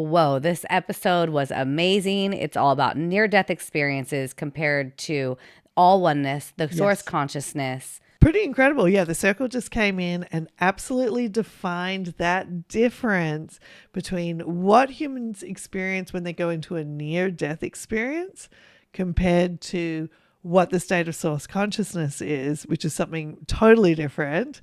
whoa, this episode was amazing. It's all about near-death experiences compared to all oneness, the source consciousness. Pretty incredible. Yeah, the circle just came in and absolutely defined that difference between what humans experience when they go into a near-death experience compared to what the state of source consciousness is, which is something totally different,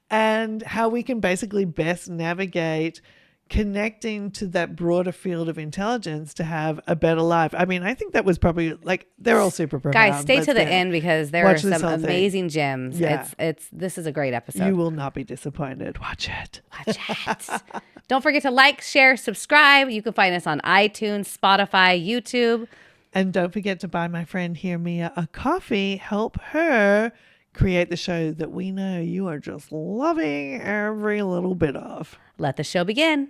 and how we can basically best navigate connecting to that broader field of intelligence to have a better life. I mean, I think that was probably like, they're all super profound. Guys, stay to the end because there are some amazing gems. Yeah. This is a great episode. You will not be disappointed. Watch it. Don't forget to like, share, subscribe. You can find us on iTunes, Spotify, YouTube. And don't forget to buy my friend here, Mia, a coffee. Help her create the show that we know you are just loving every little bit of. Let the show begin.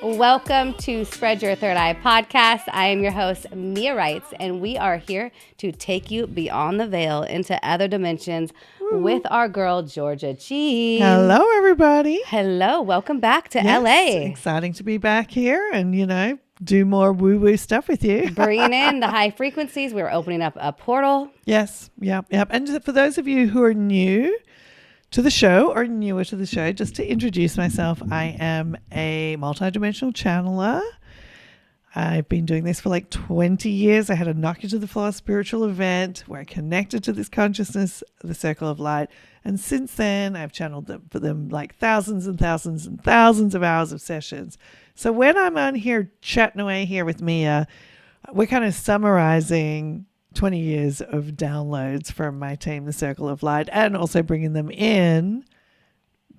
Welcome to Spread Your Third Eye podcast. I am your host, Mia Wrights, and we are here to take you beyond the veil into other dimensions with our girl, Georgia G. Hello, everybody. Hello. Welcome back to LA. Exciting to be back here and, do more woo-woo stuff with you. Bringing in the high frequencies. We're opening up a portal. Yes. Yep. And for those of you who are new to the show or newer to the show, just to introduce myself, I am a multidimensional channeler. I've been doing this for like 20 years. I had a knock you to the floor spiritual event where I connected to this consciousness, the Circle of Light. And since then, I've channeled them for them like thousands and thousands and thousands of hours of sessions. So when I'm on here chatting away here with Mia, we're kind of summarizing 20 years of downloads from my team, the Circle of Light, and also bringing them in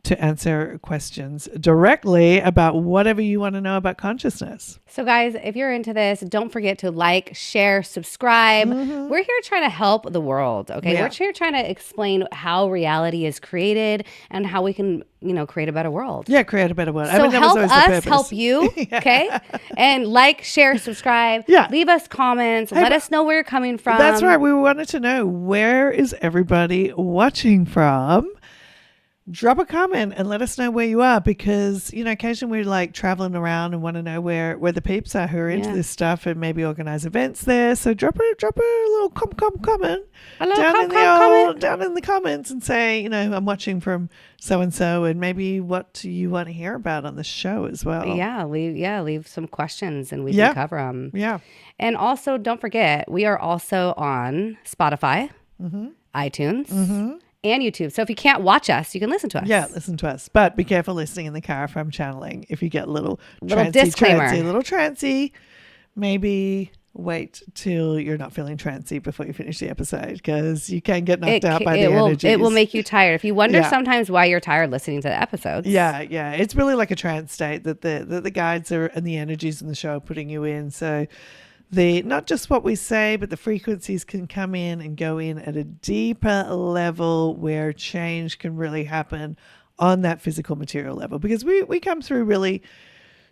to answer questions directly about whatever you want to know about consciousness. So guys, if you're into this, don't forget to like, share, subscribe. Mm-hmm. We're here trying to help the world, okay? Yeah. We're here trying to explain how reality is created and how we can, create a better world. Yeah, create a better world. So that was help always the us purpose. help you, okay? And like, share, subscribe. Yeah. Leave us comments. Let us know where you're coming from. That's right. We wanted to know, where is everybody watching from? Drop a comment and let us know where you are, because, occasionally we're like traveling around and want to know where the peeps are who are into this stuff and maybe organize events there. So drop a little comment down in the comments and say, I'm watching from so-and-so, and maybe what you want to hear about on the show as well. Leave some questions and we can cover them. Yeah. And also don't forget, we are also on Spotify, iTunes, and YouTube. So if you can't watch us, you can listen to us. Yeah, listen to us. But be careful listening in the car if I'm channeling. If you get little disclaimer. little trancy, maybe wait till you're not feeling trancy before you finish the episode, because you can get knocked out by the energies. It will make you tired. If you wonder sometimes why you're tired listening to the episodes. Yeah. It's really like a trance state that the guides are and the energies in the show are putting you in. So not just what we say, but the frequencies can come in and go in at a deeper level where change can really happen on that physical material level. Because we come through really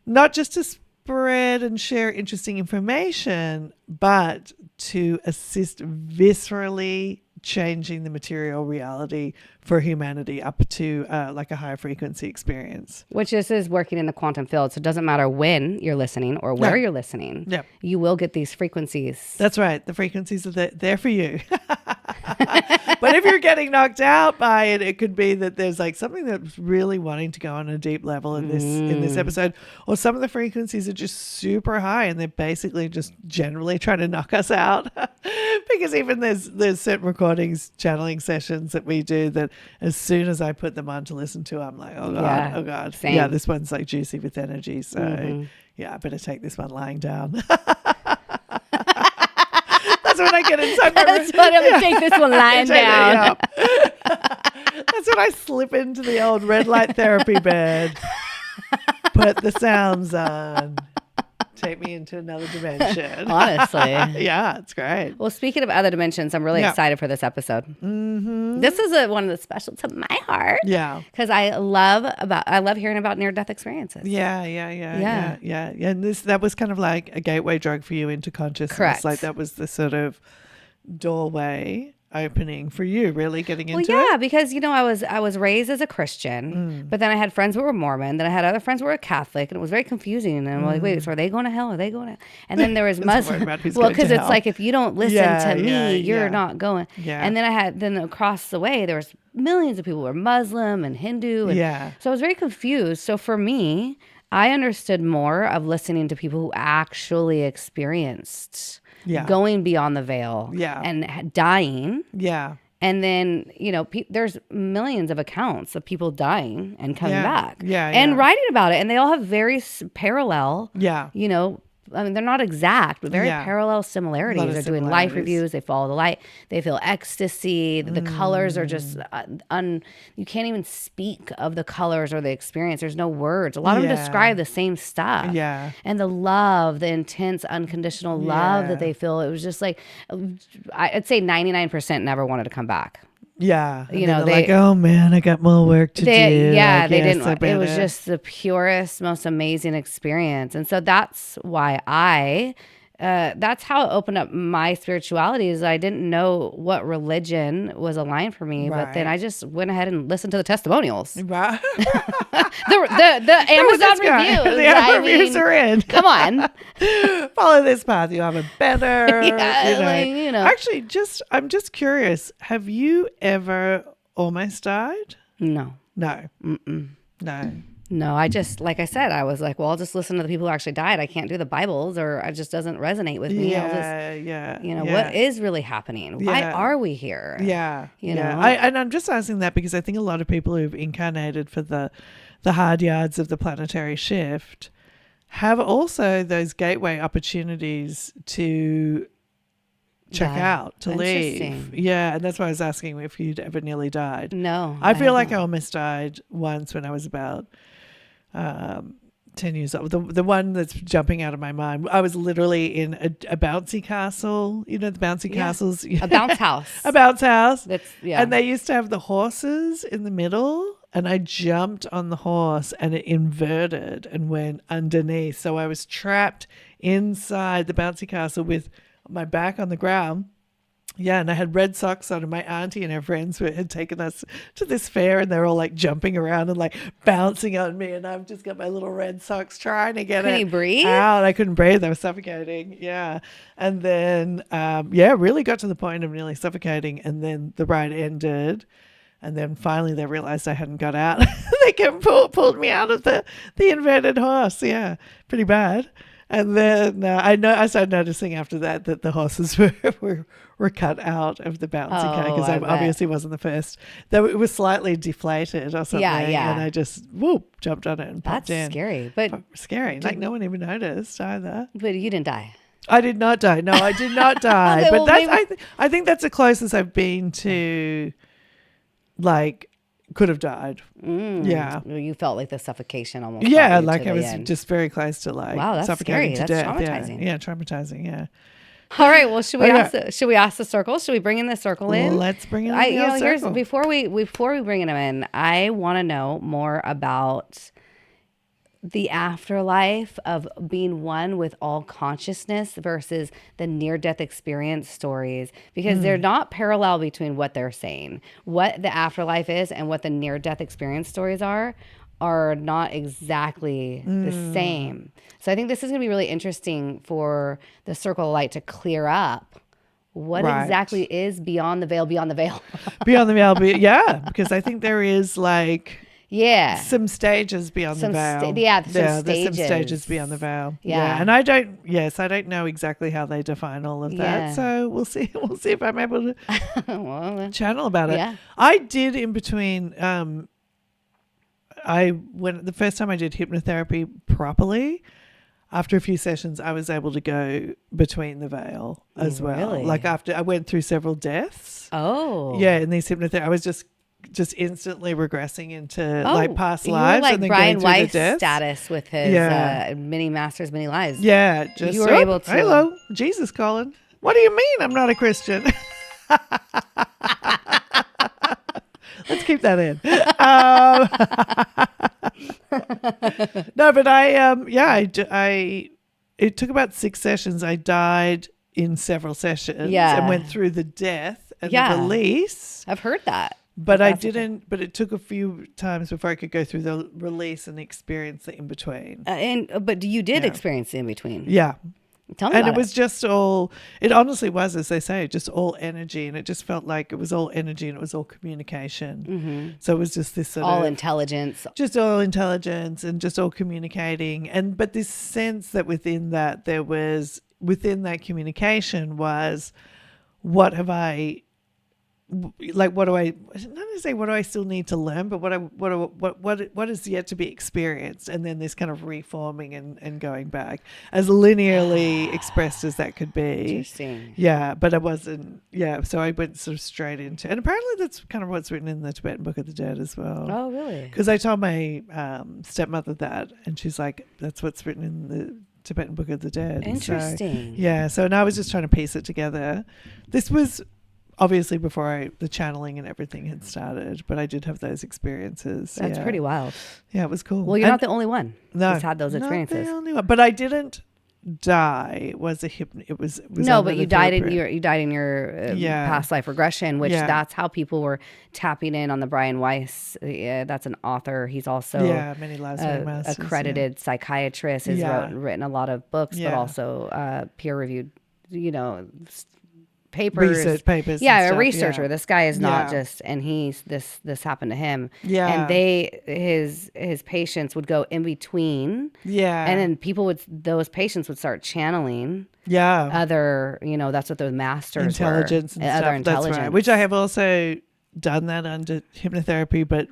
not just to spread and share interesting information, but to assist viscerally changing the material reality for humanity up to like a higher frequency experience. Which is working in the quantum field. So it doesn't matter when you're listening or where you're listening. Yep. You will get these frequencies. That's right. The frequencies are there for you. But if you're getting knocked out by it, it could be that there's like something that's really wanting to go on a deep level in this episode, or some of the frequencies are just super high and they're basically just generally trying to knock us out. Because even there's certain recordings, channeling sessions that we do that as soon as I put them on to listen to, I'm like, oh God. Same. Yeah, this one's like juicy with energy. So I better take this one lying down. That's when I get inside That's what I'm going to take this one lying down. That's when I slip into the old red light therapy bed, put the sounds on, take take me into another dimension. Honestly. Yeah, it's great. Well, speaking of other dimensions, I'm really excited for this episode. Mm-hmm. This is one of the special to my heart. Yeah. Because I love hearing about near-death experiences. Yeah. And that was kind of like a gateway drug for you into consciousness. Correct. Like that was the sort of doorway opening for you, really getting into Well, yeah, it. because I was raised as a Christian, but then I had friends who were Mormon, then I had other friends who were Catholic, and it was very confusing. And I'm like, wait, so are they going to hell? Are they going to? And then there was Muslim. Well, because it's like if you don't listen to me, you're not going. Yeah. And then across the way there was millions of people who were Muslim and Hindu. And so I was very confused. So for me, I understood more of listening to people who actually experienced going beyond the veil and dying. Yeah. And then, there's millions of accounts of people dying and coming back Yeah. and writing about it. And they all have very parallel, Yeah. I mean, th're not exact, but very parallel similarities. They're doing life reviews. They follow the light. They feel ecstasy. The colors are just you can't even speak of the colors or the experience. There's no words. A lot of them describe the same stuff. Yeah. And the love, the intense, unconditional love that they feel. It was just like, I'd say 99% never wanted to come back. Yeah. They're like, oh man, I got more work to do. Yeah, they didn't. It was just the purest, most amazing experience. And so that's why that's how it opened up my spirituality. Is I didn't know what religion was aligned for me, but then I just went ahead and listened to the testimonials. Right. the Amazon reviews. The reviews are in. Come on. Follow this path. You'll have a better, Actually, I'm just curious. Have you ever almost died? No. No. Mm-mm. No. No, I just, like I said, I was like, well, I'll just listen to the people who actually died. I can't do the Bibles, or it just doesn't resonate with me. What is really happening? Why are we here? Yeah. You know? And I'm just asking that because I think a lot of people who've incarnated for the hard yards of the planetary shift have also those gateway opportunities to check out, to leave. Yeah, and that's why I was asking if you'd ever nearly died. No. I feel like I almost died once when I was about 10 years old. The one that's jumping out of my mind, I was literally in a bouncy castle. You know the bouncy castles? A bounce house. A bounce house. And they used to have the horses in the middle, and I jumped on the horse and it inverted and went underneath. So I was trapped inside the bouncy castle with my back on the ground. Yeah, and I had red socks on, and my auntie and her friends had taken us to this fair, and they're all like jumping around and like bouncing on me, and I've just got my little red socks trying to get Couldn't you breathe? out. I couldn't breathe. I was suffocating. Yeah. And then, really got to the point of nearly suffocating, and then the ride ended. And then finally they realized I hadn't got out. They pulled me out of the inverted horse. Yeah, pretty bad. And then I started noticing after that the horses were cut out of the bouncy car because I obviously wasn't the first. Though it was slightly deflated or something. Yeah. And I just jumped on it and popped in. That's scary. But scary. Like no one even noticed either. But you didn't die. I did not die. No, I did not die. Okay, but I think that's the closest I've been to, like, could have died. Yeah. You felt like the suffocation almost. Yeah, like I was just very close to like that's suffocating scary. to That's death. traumatizing. Yeah, traumatizing. Yeah. All right. Well, should we ask the circle? Should we bring in the circle in? Let's bring in the circle. Before we bring them in, I want to know more about the afterlife of being one with all consciousness versus the near-death experience stories, because they're not parallel between what they're saying. What the afterlife is and what the near-death experience stories are not exactly the same. So I think this is going to be really interesting for the Circle of Light to clear up what exactly is beyond the veil. Beyond the veil. Because I think there is like... some stages beyond the veil. There's some stages beyond the veil. Yeah. And I don't know exactly how they define all of that. So we'll see if I'm able to channel about it. Yeah. I did in between when the first time I did hypnotherapy properly, after a few sessions I was able to go between the veil as well. Really? Like after I went through several deaths. Oh. Yeah, in these hypnotherapy I was just just instantly regressing into like past you were lives like and then Brian going through the Weiss deaths. status with his many masters, many lives. Yeah, just you were able to. Hello, Jesus calling. What do you mean I'm not a Christian? Let's keep that in. No, but it took about 6 sessions. I died in several sessions and went through the death and the release. I've heard that. But I didn't, but it took a few times before I could go through the release and experience the in between. But you did experience the in between. Yeah. Tell me about it was just all, it honestly was, as they say, just all energy. And it just felt like it was all energy and it was all communication. Mm-hmm. So it was just this sort all of intelligence. Just all intelligence and just all communicating. But this sense that within that communication was, what do I still need to learn, but what is yet to be experienced, and then this kind of reforming and going back as linearly expressed as that could be. Interesting. Yeah, but it wasn't. Yeah, so I went sort of straight into, and apparently that's kind of what's written in the Tibetan Book of the Dead as well. Oh, really? Because I told my stepmother that, and she's like, "That's what's written in the Tibetan Book of the Dead." Interesting. So now I was just trying to piece it together. This was obviously before the channeling and everything had started, but I did have those experiences. That's pretty wild. Yeah, it was cool. Well, you're not the only one who's had those experiences. Not the only one. But I didn't die. It was no, but you died in your past life regression, which that's how people were tapping in on the Brian Weiss. That's an author. He's also many lives, many masters, accredited psychiatrist. Has written a lot of books, but also peer reviewed, research papers. Yeah, a researcher. Yeah. This guy is not just, and this happened to him. Yeah. And his patients would go in between. Yeah. And then those patients would start channeling. Yeah. Other, that's what those masters intelligence were. And other stuff. Intelligence. That's right. Which I have also done that under hypnotherapy, but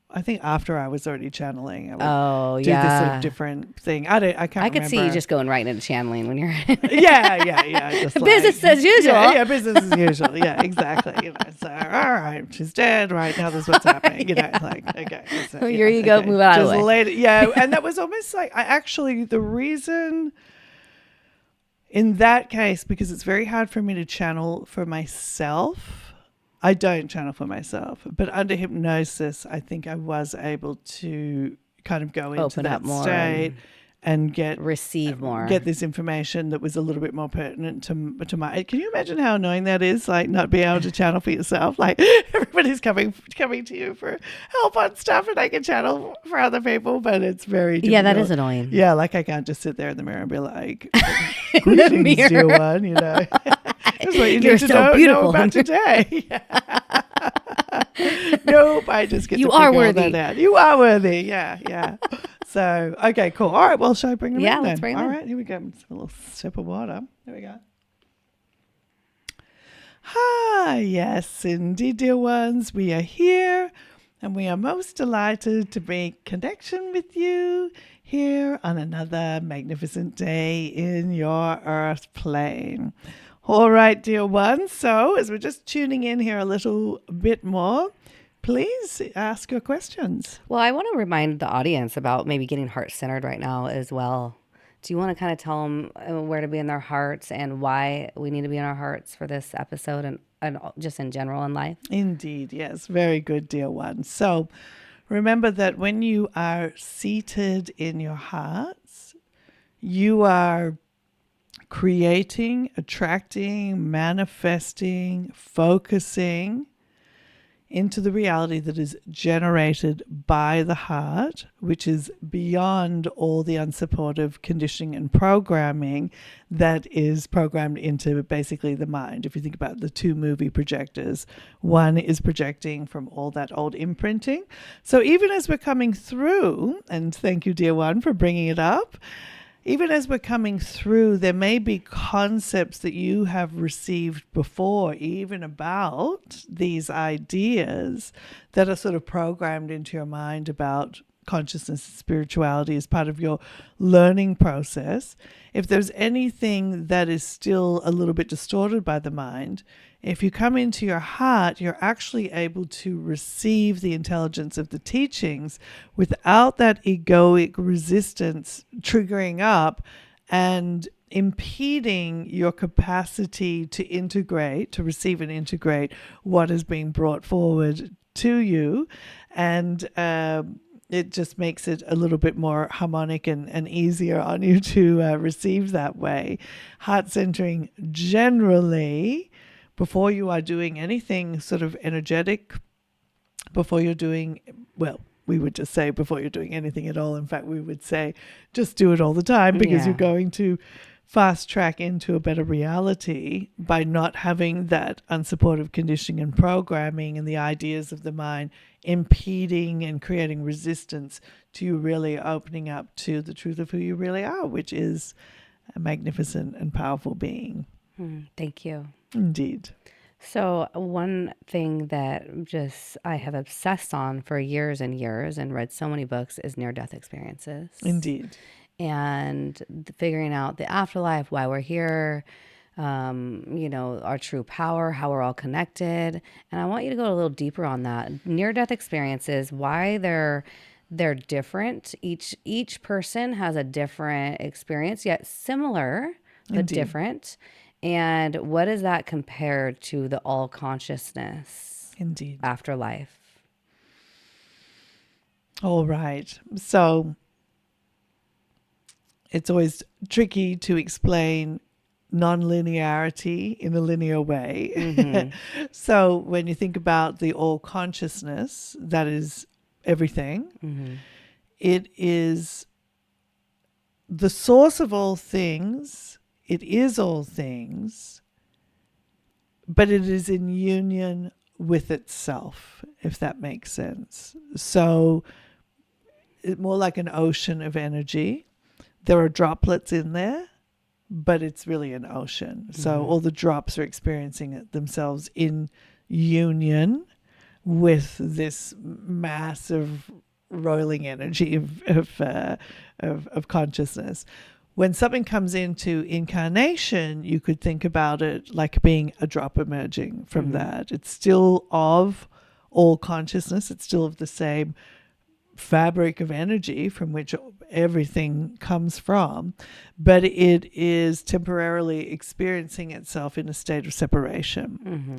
I think after I was already channeling, I would do this sort of different thing. I can't remember. I could see you just going right into channeling when you're just business as usual. Yeah, business as usual. Yeah, exactly. So all right, she's dead. Right now, this is what's happening. Okay. So, here you go. Move out of the way. Later, and that was almost like the reason in that case, because it's very hard for me to channel for myself. I don't channel for myself, but under hypnosis, I think I was able to kind of go into that state and receive more, get this information that was a little bit more pertinent to my. Can you imagine how annoying that is? Like not being able to channel for yourself. Like everybody's coming to you for help on stuff, and I can channel for other people, but it's very difficult. Yeah, that is annoying. Yeah, like I can't just sit there in the mirror and be like, "Greetings, dear one," That's what you need to know about today. Nope, I just get to figure all that out. You are worthy. Yeah. So, okay, cool. All right, well, shall I bring them in then? Let's bring them in. All right, here we go. Just a little sip of water. There we go. Hi, yes, indeed, dear ones. We are here, and we are most delighted to make connection with you here on another magnificent day in your earth plane. All right, dear ones. So as we're just tuning in here a little bit more, please ask your questions. Well, I want to remind the audience about maybe getting heart-centered right now as well. Do you want to kind of tell them where to be in their hearts and why we need to be in our hearts for this episode and just in general in life? Indeed, yes. Very good, dear one. So remember that when you are seated in your hearts, you are creating, attracting, manifesting, focusing into the reality that is generated by the heart, which is beyond all the unsupportive conditioning and programming that is programmed into basically the mind. If you think about the two movie projectors, one is projecting from all that old imprinting. So even as we're coming through, and thank you, dear one, for bringing it up, even as we're coming through, there may be concepts that you have received before, even about these ideas that are sort of programmed into your mind about consciousness, spirituality as part of your learning process. If there's anything that is still a little bit distorted by the mind, if you come into your heart, you're actually able to receive the intelligence of the teachings without that egoic resistance triggering up and impeding your capacity to integrate, to receive and integrate what is being brought forward to you. And it just makes it a little bit more harmonic and easier on you to receive that way. Heart centering generally, before you are doing anything sort of energetic, before you're doing, well, we would just say before you're doing anything at all. In fact, we would say just do it all the time, because you're going to fast track into a better reality by not having that unsupportive conditioning and programming and the ideas of the mind impeding and creating resistance to you really opening up to the truth of who you really are, which is a magnificent and powerful being. Thank you. Indeed. So one thing that just I have obsessed on for years and years and read so many books is near-death experiences. Indeed. And figuring out the afterlife, why we're here, our true power, how we're all connected. And I want you to go a little deeper on that. Near-death experiences, why they're different. Each person has a different experience, yet similar, but Indeed. different. And what is that compared to the all consciousness Indeed. afterlife? All right. So it's always tricky to explain non-linearity in a linear way. Mm-hmm. So when you think about the all consciousness, that is everything. Mm-hmm. It is the source of all things. It is all things, but it is in union with itself, if that makes sense. So it's more like an ocean of energy. There are droplets in there, but it's really an ocean. Mm-hmm. So all the drops are experiencing it themselves in union with this massive rolling energy of consciousness. When something comes into incarnation, you could think about it like being a drop emerging from that. It's still of all consciousness. It's still of the same fabric of energy from which everything comes from, but it is temporarily experiencing itself in a state of separation. Mm-hmm.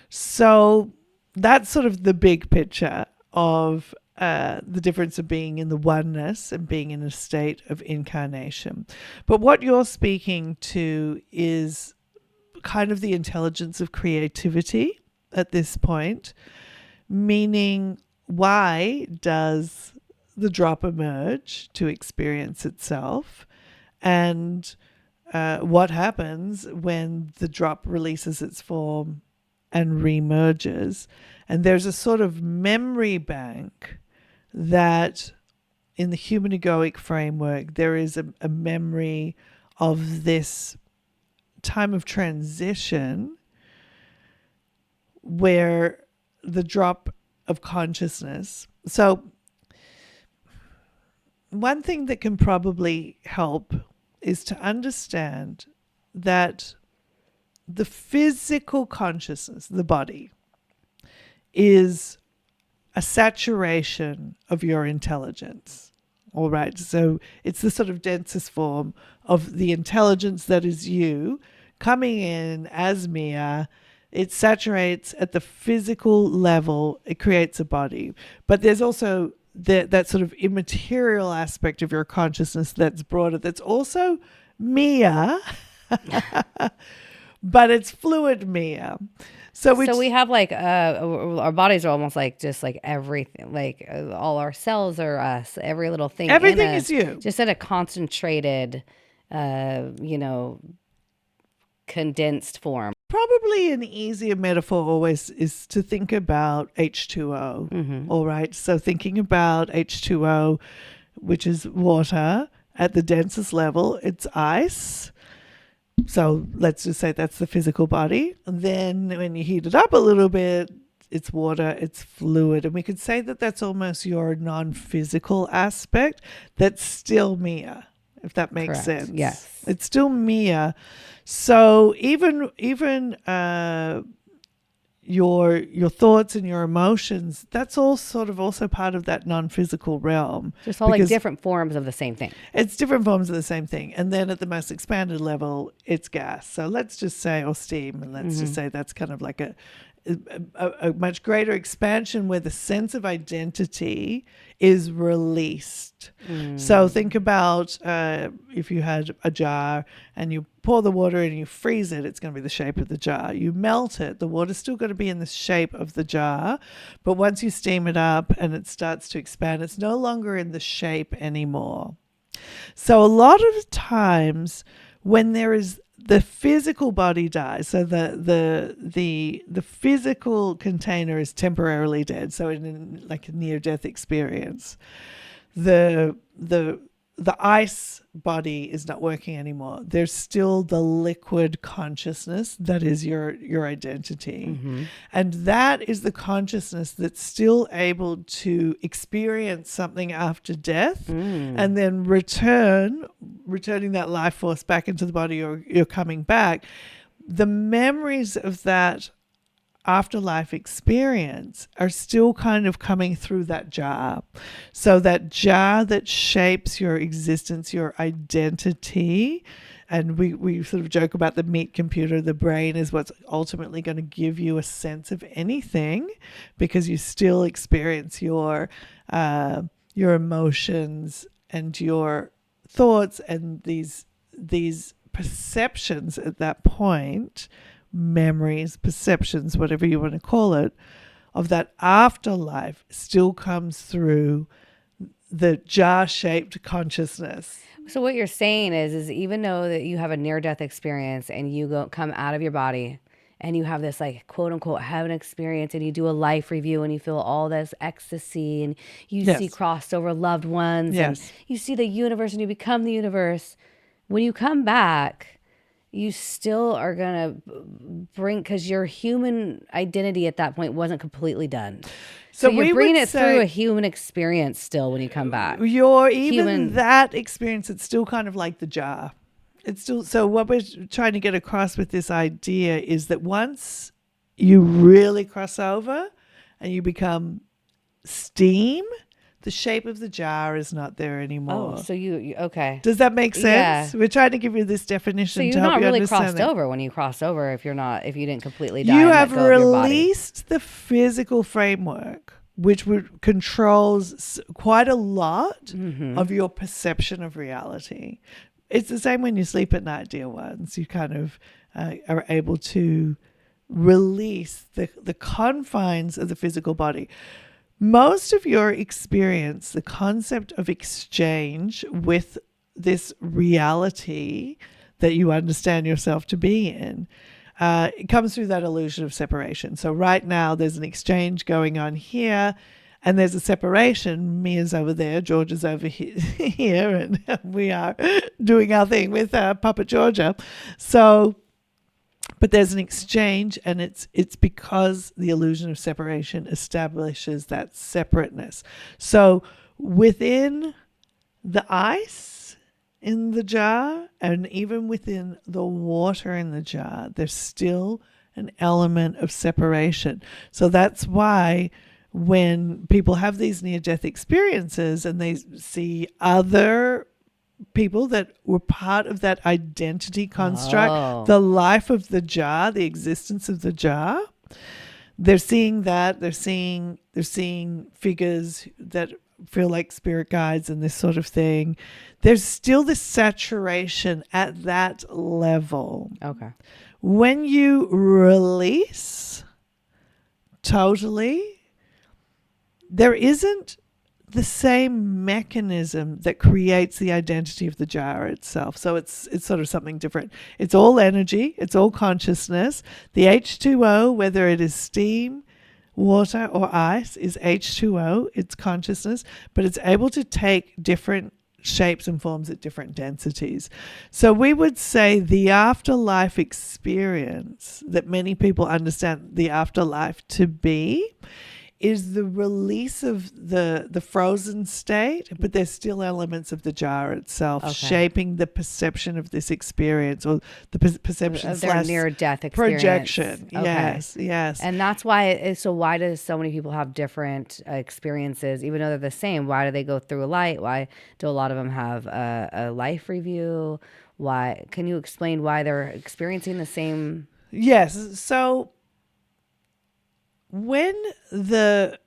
So that's sort of the big picture of the difference of being in the oneness and being in a state of incarnation. But what you're speaking to is kind of the intelligence of creativity at this point, meaning why does the drop emerge to experience itself, and what happens when the drop releases its form and remerges. And there's a sort of memory bank that in the human egoic framework, there is a memory of this time of transition where the drop of consciousness. So one thing that can probably help is to understand that the physical consciousness, the body, is a saturation of your intelligence. All right. So it's the sort of densest form of the intelligence that is you coming in as Mia. It saturates at the physical level. It creates a body. But there's also that sort of immaterial aspect of your consciousness that's broader. That's also Mia, but it's fluid Mia. So we have like our bodies are almost like just like everything, like all our cells are us, every little thing. Everything is you. Just at a concentrated, condensed form. Probably an easier metaphor always is to think about H2O. Mm-hmm. All right. So thinking about H2O, which is water at the densest level, it's ice. So let's just say that's the physical body. And then when you heat it up a little bit, it's water, it's fluid. And we could say that that's almost your non-physical aspect. That's still Mia, if that makes Correct. sense. Yes. It's still Mia. So even your thoughts and your emotions, that's all sort of also part of that non-physical realm. Just all like different forms of the same thing. It's different forms of the same thing. And then at the most expanded level, it's gas. So let's just say, or steam, and let's just say that's kind of like a much greater expansion where the sense of identity is released. So think about if you had a jar and you pour the water and you freeze it, it's going to be the shape of the jar. You melt it, the water's still going to be in the shape of the jar, but once you steam it up and it starts to expand, it's no longer in the shape anymore. So a lot of times when there is the physical body dies, so the physical container is temporarily dead. So in like a near-death experience, the ice body is not working anymore. There's still the liquid consciousness that is your identity. And that is the consciousness that's still able to experience something after death and then returning that life force back into the body, or you're coming back. The memories of that afterlife experience are still kind of coming through that jar. So that jar that shapes your existence, your identity, and we sort of joke about the meat computer. The brain is what's ultimately going to give you a sense of anything, because you still experience your emotions and your thoughts and these perceptions at that point, memories, perceptions, whatever you want to call it, of that afterlife still comes through the jar-shaped consciousness. So what you're saying is even though that you have a near-death experience and you come out of your body and you have this like quote unquote heaven experience and you do a life review and you feel all this ecstasy and you see crossed over loved ones and you see the universe and you become the universe, when you come back, you still are going to bring, because your human identity at that point wasn't completely done. So you're bringing it through a human experience still when you come back. That experience, it's still kind of like the jar. It's still, so what we're trying to get across with this idea is that once you really cross over and you become steam, the shape of the jar is not there anymore. Oh, so you okay. Does that make sense? Yeah. We're trying to give you this definition. So you're to help not you really understand crossed over when you cross over if you didn't completely die. You and have let go of your body. released the physical framework, which controls quite a lot of your perception of reality. It's the same when you sleep at night, dear ones. You kind of are able to release the confines of the physical body. Most of your experience, the concept of exchange with this reality that you understand yourself to be in, it comes through that illusion of separation. So right now there's an exchange going on here and there's a separation. Mia's over there, Georgia's over here, and we are doing our thing with Puppet Georgia. So, but there's an exchange, and it's because the illusion of separation establishes that separateness. So within the ice in the jar and even within the water in the jar, there's still an element of separation. So that's why when people have these near-death experiences and they see other people that were part of that identity construct, the life of the jar, the existence of the jar, they're seeing that, they're seeing figures that feel like spirit guides and this sort of thing. There's still this saturation at that level. Okay. When you release totally, there isn't the same mechanism that creates the identity of the jar itself. So it's sort of something different. It's all energy. It's all consciousness. The H2O, whether it is steam, water, or ice, is H2O. It's consciousness, but it's able to take different shapes and forms at different densities. So we would say the afterlife experience that many people understand the afterlife to be is the release of the frozen state, but there's still elements of the jar itself shaping the perception of this experience, or the perception of their near-death experience. Projection. Yes. And that's why. So why do so many people have different experiences, even though they're the same? Why do they go through a light? Why do a lot of them have a life review? Why? Can you explain why they're experiencing the same? Yes. So when the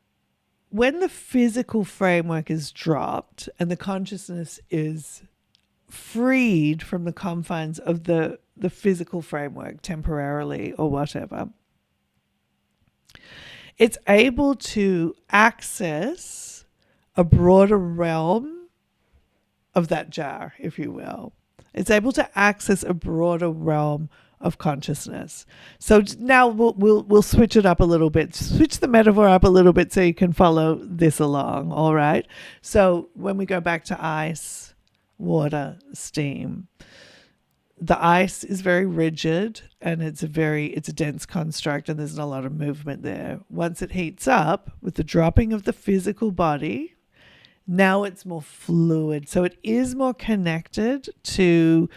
physical framework is dropped and the consciousness is freed from the confines of the physical framework temporarily or whatever, it's able to access a broader realm of that jar, if you will. It's able to access a broader realm of consciousness. So now we'll switch it up a little bit. Switch the metaphor up a little bit so you can follow this along. All right. So when we go back to ice, water, steam, the ice is very rigid and it's a dense construct and there's not a lot of movement there. Once it heats up with the dropping of the physical body, now it's more fluid. So it is more connected to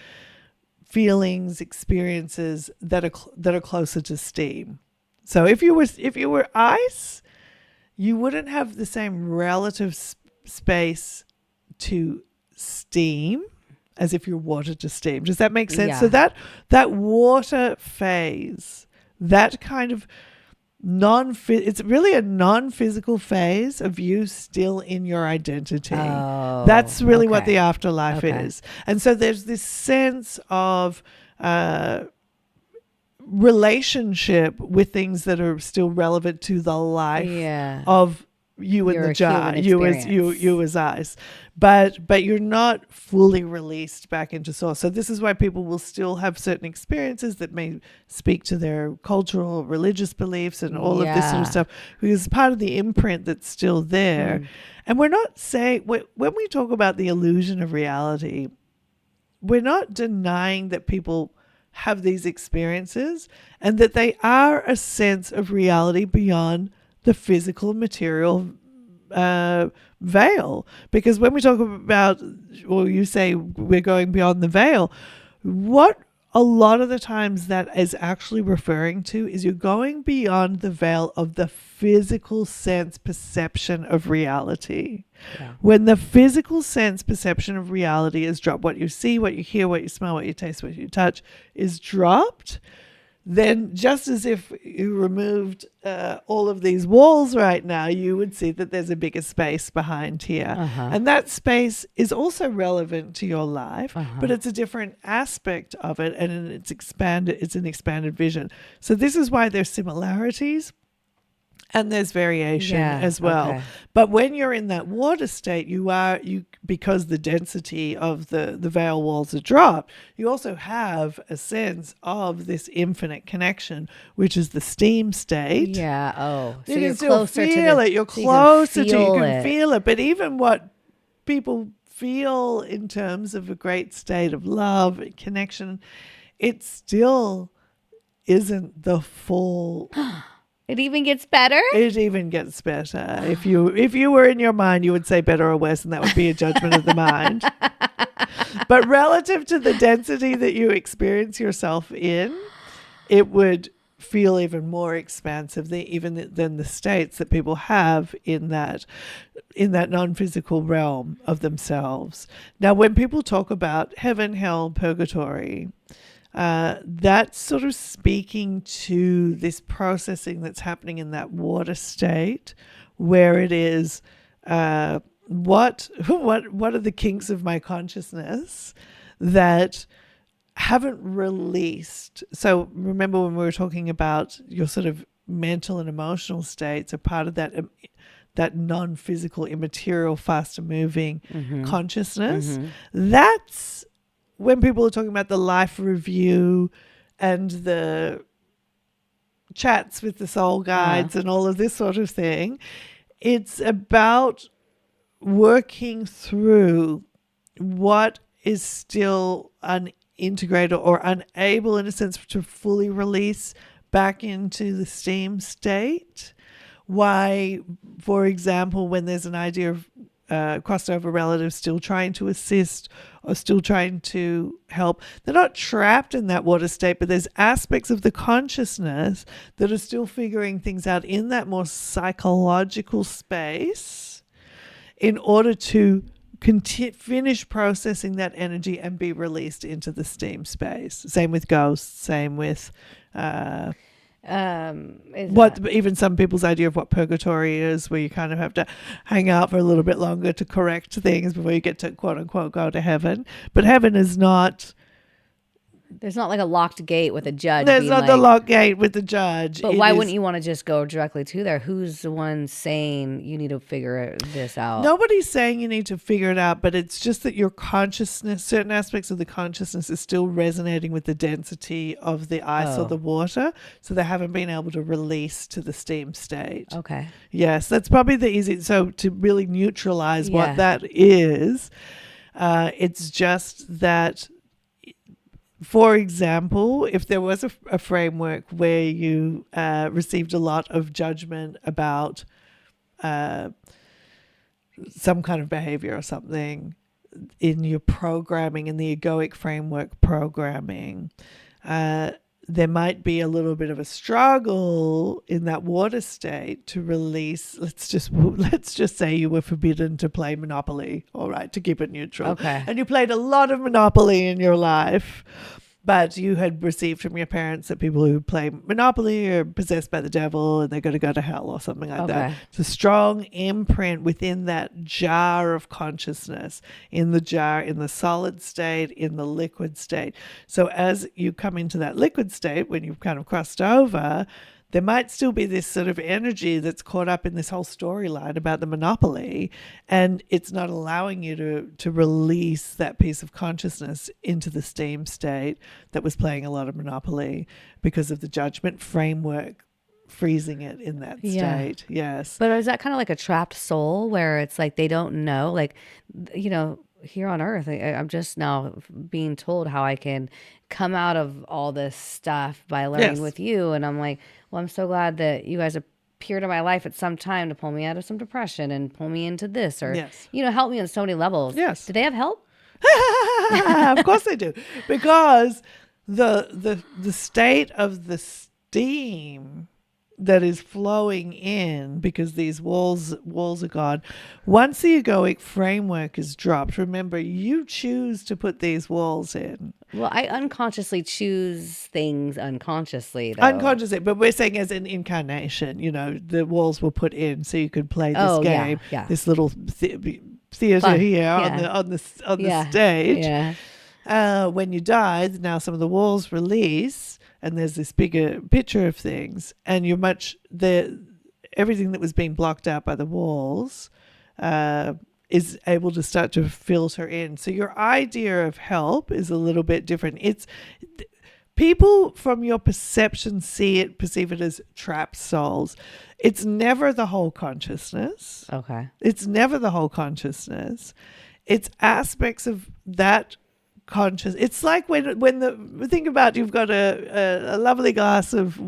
feelings, experiences that are closer to steam. So if you were ice, you wouldn't have the same relative space to steam as if you're water to steam. Does that make sense? Yeah. So that water phase, that kind of it's really a non-physical phase of you still in your identity. Oh, that's really what the afterlife is. And so there's this sense of relationship with things that are still relevant to the life of you in the jar, you as ice, but you're not fully released back into source. So this is why people will still have certain experiences that may speak to their cultural, religious beliefs and all of this sort of stuff, because part of the imprint that's still there. And we're not saying, when we talk about the illusion of reality, we're not denying that people have these experiences and that they are a sense of reality beyond the physical material veil. Because when we talk about, or you say we're going beyond the veil, what a lot of the times that is actually referring to is you're going beyond the veil of the physical sense perception of reality. When the physical sense perception of reality is dropped, what you see, what you hear, what you smell, what you taste, what you touch is dropped, then just as if you removed all of these walls right now, you would see that there's a bigger space behind here. And that space is also relevant to your life, but it's a different aspect of it, and it's an expanded vision. So this is why there's similarities and there's variation as well. But when you're in that water state, because the density of the veil walls are dropped, you also have a sense of this infinite connection, which is the steam state. So you you're can still closer feel it. You're so closer you to it. You can can feel it. But even what people feel in terms of a great state of love and connection, it still isn't the full. It even gets better? It even gets better. If you were in your mind, you would say better or worse, and that would be a judgment of the mind. But relative to the density that you experience yourself in, it would feel even more expansive than the states that people have in that non-physical realm of themselves. Now, when people talk about heaven, hell, purgatory, that's sort of speaking to this processing that's happening in that water state, where it is what are the kinks of my consciousness that haven't released. So remember when we were talking about your sort of mental and emotional states are part of that non-physical, immaterial, faster moving consciousness. That's when people are talking about the life review and the chats with the soul guides and all of this sort of thing. It's about working through what is still unintegrated or unable, in a sense, to fully release back into the steam state. Why, for example, when there's an idea of crossed over relatives still trying to assist or still trying to help, they're not trapped in that water state, but there's aspects of the consciousness that are still figuring things out in that more psychological space in order to finish processing that energy and be released into the steam space. Same with ghosts, same with even some people's idea of what purgatory is, where you kind of have to hang out for a little bit longer to correct things before you get to quote unquote go to heaven. But heaven is not. There's not like a locked gate with a judge. There's not the locked gate with the judge. But why wouldn't you want to just go directly to there? Who's the one saying you need to figure this out? Nobody's saying you need to figure it out, but it's just that your consciousness, certain aspects of the consciousness is still resonating with the density of the ice or the water. So they haven't been able to release to the steam state. Okay. Yes, that's probably the easy. So to really neutralize what that is, it's just that, for example, if there was a framework where you received a lot of judgment about some kind of behavior or something in your programming, in the egoic framework programming, there might be a little bit of a struggle in that water state to release. Let's just say you were forbidden to play Monopoly, all right, to keep it neutral. Okay. And you played a lot of Monopoly in your life, but you had received from your parents that people who play Monopoly are possessed by the devil and they're going to go to hell or something like that. It's a strong imprint within that jar of consciousness, in the solid state, in the liquid state. So as you come into that liquid state, when you've kind of crossed over, there might still be this sort of energy that's caught up in this whole storyline about the Monopoly, and it's not allowing you to release that piece of consciousness into the steam state that was playing a lot of Monopoly because of the judgment framework freezing it in that state. Yes. But is that kind of like a trapped soul where it's like they don't know, like, you know, here on earth, I'm just now being told how I can come out of all this stuff by learning with you. And I'm like, well, I'm so glad that you guys appeared in my life at some time to pull me out of some depression and pull me into this, or, you know, help me on so many levels. Yes. Do they have help? Of course they do. Because the state of the steam that is flowing in, because these walls are gone. Once the egoic framework is dropped, remember, you choose to put these walls in. Well, I unconsciously choose things unconsciously, though. Unconsciously, but we're saying as an incarnation, you know, the walls were put in so you could play this game, this little theater here on the stage. When you die, now some of the walls release, and there's this bigger picture of things, and everything that was being blocked out by the walls is able to start to filter in. So your idea of help is a little bit different. It's people from your perception perceive it as trapped souls. It's never the whole consciousness. Okay. It's never the whole consciousness. It's aspects of that conscious. It's like when think about, you've got a lovely glass of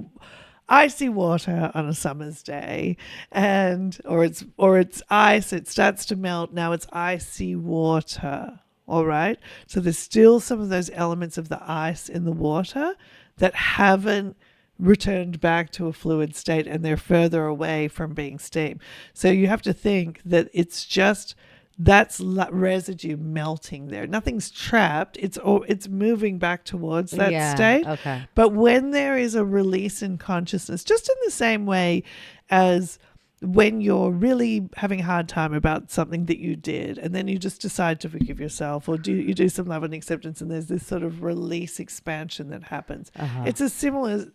icy water on a summer's day, or it's ice, it starts to melt, now it's icy water. All right, so there's still some of those elements of the ice in the water that haven't returned back to a fluid state, and they're further away from being steam. So you have to think that it's just that's residue melting there. Nothing's trapped. It's moving back towards that state. Okay. But when there is a release in consciousness, just in the same way as when you're really having a hard time about something that you did, and then you just decide to forgive yourself, or you do some love and acceptance, and there's this sort of release expansion that happens. It's a similar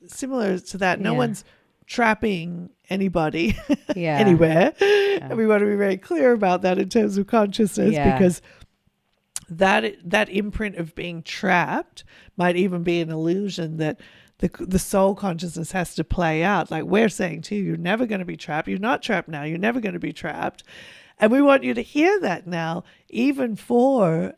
to that. No one's trapping anybody anywhere. And we want to be very clear about that in terms of consciousness, because that imprint of being trapped might even be an illusion that the soul consciousness has to play out. Like we're saying to you, you're never going to be trapped. You're not trapped now. You're never going to be trapped. And we want you to hear that now, even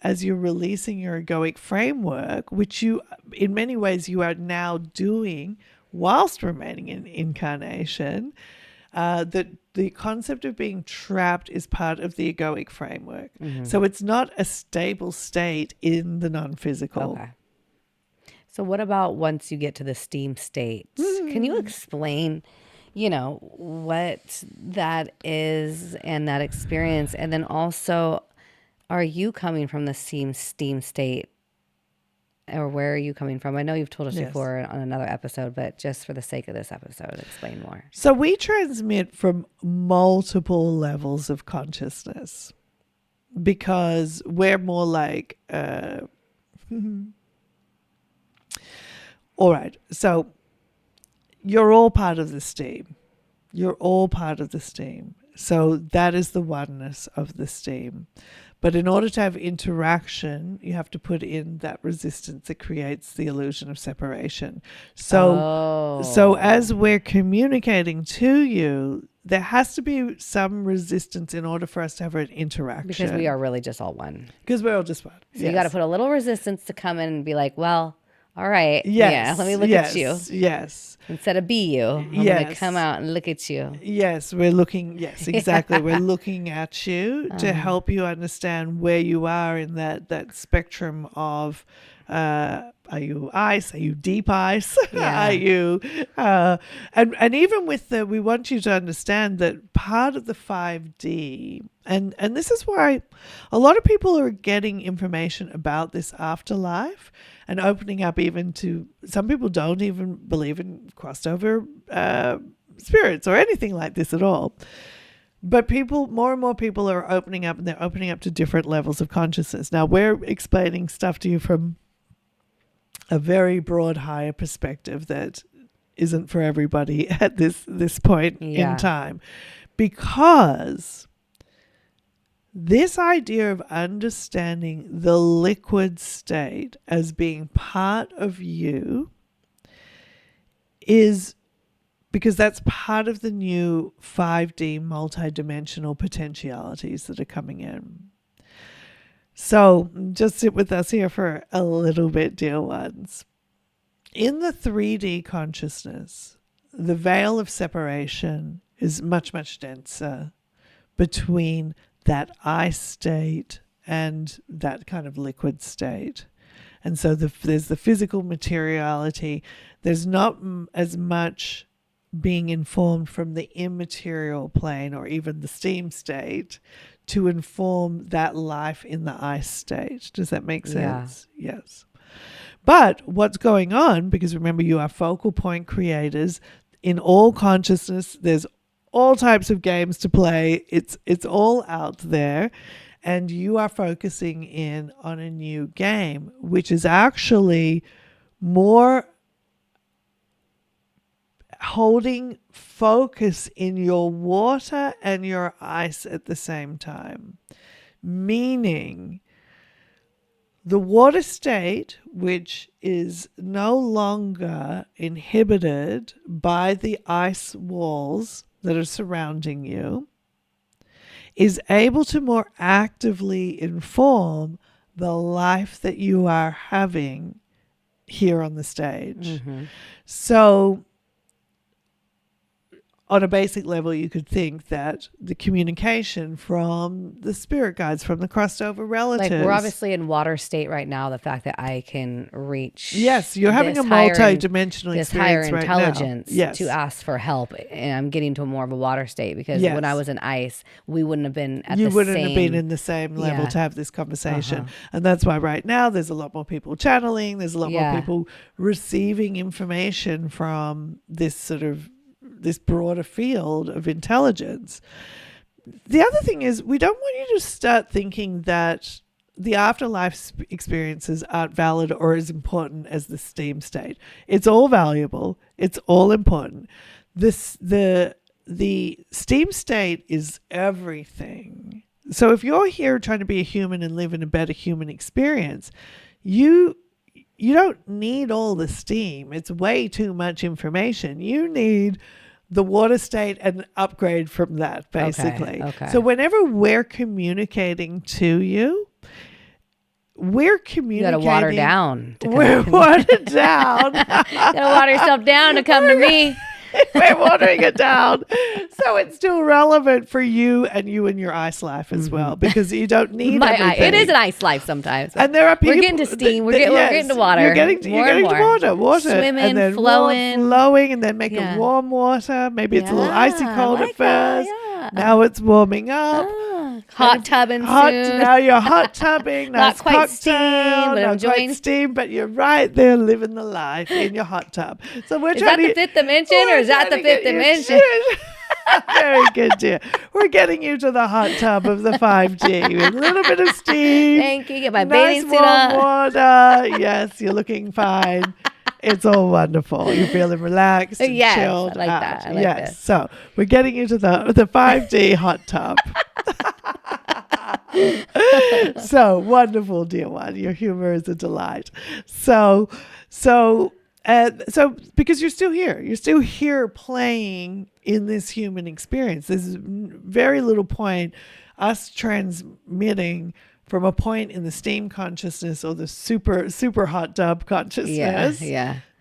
as you're releasing your egoic framework, which you, in many ways, you are now doing whilst remaining in incarnation, that the concept of being trapped is part of the egoic framework. So it's not a stable state in the non-physical. Okay. So what about once you get to the steam state? Can you explain, what that is and that experience? And then also, are you coming from the steam state? Or where are you coming from? I know you've told us before on another episode, but just for the sake of this episode, explain more. So we transmit from multiple levels of consciousness because we're more like... All right, so you're all part of the steam. You're all part of the steam. So that is the oneness of the steam. But in order to have interaction, you have to put in that resistance that creates the illusion of separation. So as we're communicating to you, there has to be some resistance in order for us to have an interaction. Because we are really just all one. Because we're all just one. So you got to put a little resistance to come in and be like, well, all right. Yes. Yeah, let me look at you. Yes. Instead of be you, I'm going to come out and look at you. Yes, we're looking. Yes, exactly. We're looking at you to help you understand where you are in that spectrum of, are you ice? Are you deep ice? Yeah. Are you, and even with we want you to understand that part of the 5D, and this is why a lot of people are getting information about this afterlife and opening up even to, some people don't even believe in crossed over spirits or anything like this at all. But more and more people are opening up, and they're opening up to different levels of consciousness. Now, we're explaining stuff to you from a very broad, higher perspective that isn't for everybody at this point in time. Because this idea of understanding the liquid state as being part of you is because that's part of the new 5D multidimensional potentialities that are coming in. So just sit with us here for a little bit, dear ones. In the 3D consciousness, the veil of separation is much, much denser between that ice state and that kind of liquid state. And so there's the physical materiality. There's not as much being informed from the immaterial plane or even the steam state to inform that life in the ice state. Does that make sense? Yeah. Yes. But what's going on, because remember, you are focal point creators in all consciousness. There's all types of games to play. It's all out there. And you are focusing in on a new game, which is actually more holding focus in your water and your ice at the same time. Meaning the water state, which is no longer inhibited by the ice walls that are surrounding you, is able to more actively inform the life that you are having here on the stage. Mm-hmm. So on a basic level, you could think that the communication from the spirit guides, from the crossed over relatives. Like, we're obviously in water state right now. The fact that I can reach. Yes, you're having a multi-dimensional this experience higher intelligence right now. Yes. To ask for help. And I'm getting to more of a water state because when I was in ice, we wouldn't have been at the same. You wouldn't have been in the same level to have this conversation. And that's why right now there's a lot more people channeling. There's a lot more people receiving information from this sort of this broader field of intelligence. The other thing is, we don't want you to start thinking that the afterlife experiences aren't valid or as important as the steam state. It's all valuable. It's all important. The steam state is everything. So if you're here trying to be a human and live in a better human experience, you don't need all the steam. It's way too much information. You need the water state and upgrade from that, basically. Okay. So whenever we're communicating to you, we're communicating. You gotta water down. We're watered down. You gotta water yourself down to come to me. We're watering it down. So it's still relevant for you and your ice life as well, because you don't need everything. It is an ice life sometimes. And there are people. We're getting to steam. We're getting to water. You're getting to water. Swimming, and then flowing, and then make it warm water. Maybe it's a little icy cold at first. Now it's warming up. Hot tubbing soon. Now you're hot tubbing. Not quite steam, but I'm enjoying steam, but you're right there living the life in your hot tub. So we're Is that the fifth dimension, or is that the fifth dimension? Very good, dear. We're getting you to the hot tub of the 5G with a little bit of steam. Thank you. Get my nice bathing suit warm on. water. Yes, you're looking fine. It's all wonderful. You're feeling relaxed and chilled. I like out. that. I like yes. this. So we're getting you to the 5D hot tub. So wonderful, dear one. Your humor is a delight. So because you're still here playing in this human experience. There's very little point us transmitting from a point in the steam consciousness or the super hot tub consciousness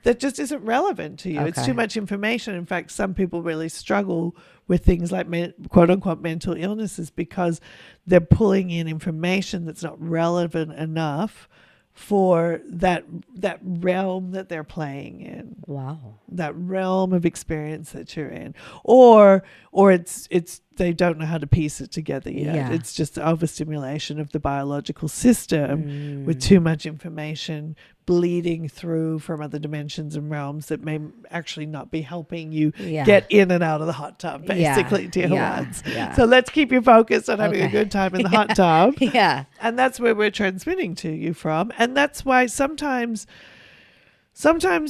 that just isn't relevant to you. Okay. It's too much information. In fact, some people really struggle with things like quote unquote mental illnesses because they're pulling in information that's not relevant enough for that realm that they're playing in. Wow. That realm of experience that you're in. Or it's they don't know how to piece it together yet. Yeah. It's just overstimulation of the biological system with too much information bleeding through from other dimensions and realms that may actually not be helping you get in and out of the hot tub, basically, dear ones. Yeah. So let's keep you focused on having a good time in the hot tub. And that's where we're transmitting to you from. And that's why sometimes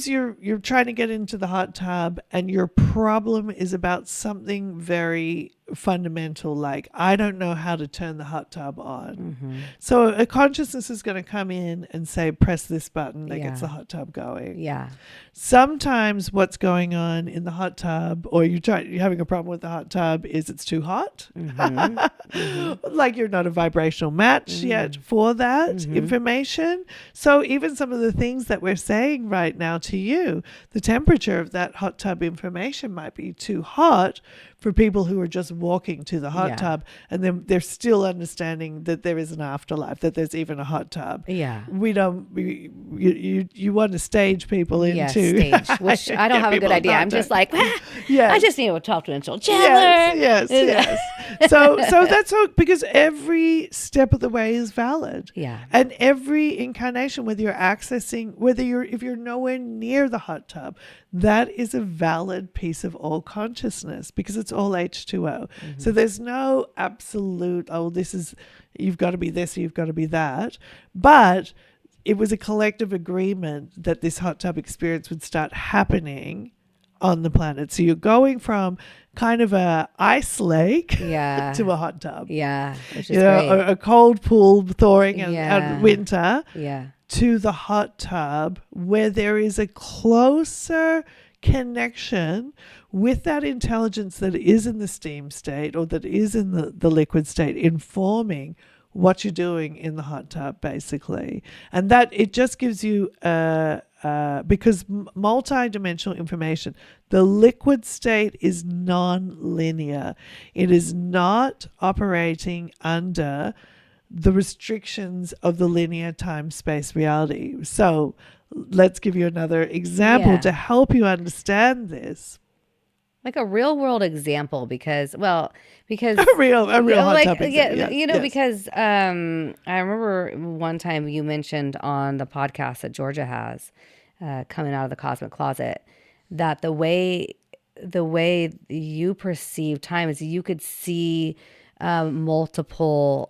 you're trying to get into the hot tub and your problem is about something very fundamental, like I don't know how to turn the hot tub on. So a consciousness is going to come in and say, press this button that gets the hot tub going. Sometimes what's going on in the hot tub, or you're having a problem with the hot tub, is it's too hot. Like you're not a vibrational match yet for that information. So even some of the things that we're saying right now to you, the temperature of that hot tub information might be too hot for people who are just walking to the hot tub, and then they're still understanding that there is an afterlife, that there's even a hot tub. You want to stage people into stage, which I don't have a good idea. I'm just like, I just need to talk to Angel Chandler. Yes. So that's all, because every step of the way is valid. And every incarnation, whether you're accessing, if you're nowhere near the hot tub, that is a valid piece of all consciousness, because it's all H2O. So there's no absolute, you've got to be this, you've got to be that. But it was a collective agreement that this hot tub experience would start happening on the planet. So you're going from kind of a ice lake to a hot tub. Which is great. A cold pool thawing in winter. To the hot tub, where there is a closer connection with that intelligence that is in the steam state, or that is in the liquid state, informing what you're doing in the hot tub, basically. And that it just gives you because multi-dimensional information, the liquid state is non-linear. It is not operating under the restrictions of the linear time-space reality. So let's give you another example to help you understand this. Like a real world example, because a real hot tub example. Because I remember one time you mentioned on the podcast that Georgia has, coming out of the cosmic closet, that the way you perceive time is you could see multiple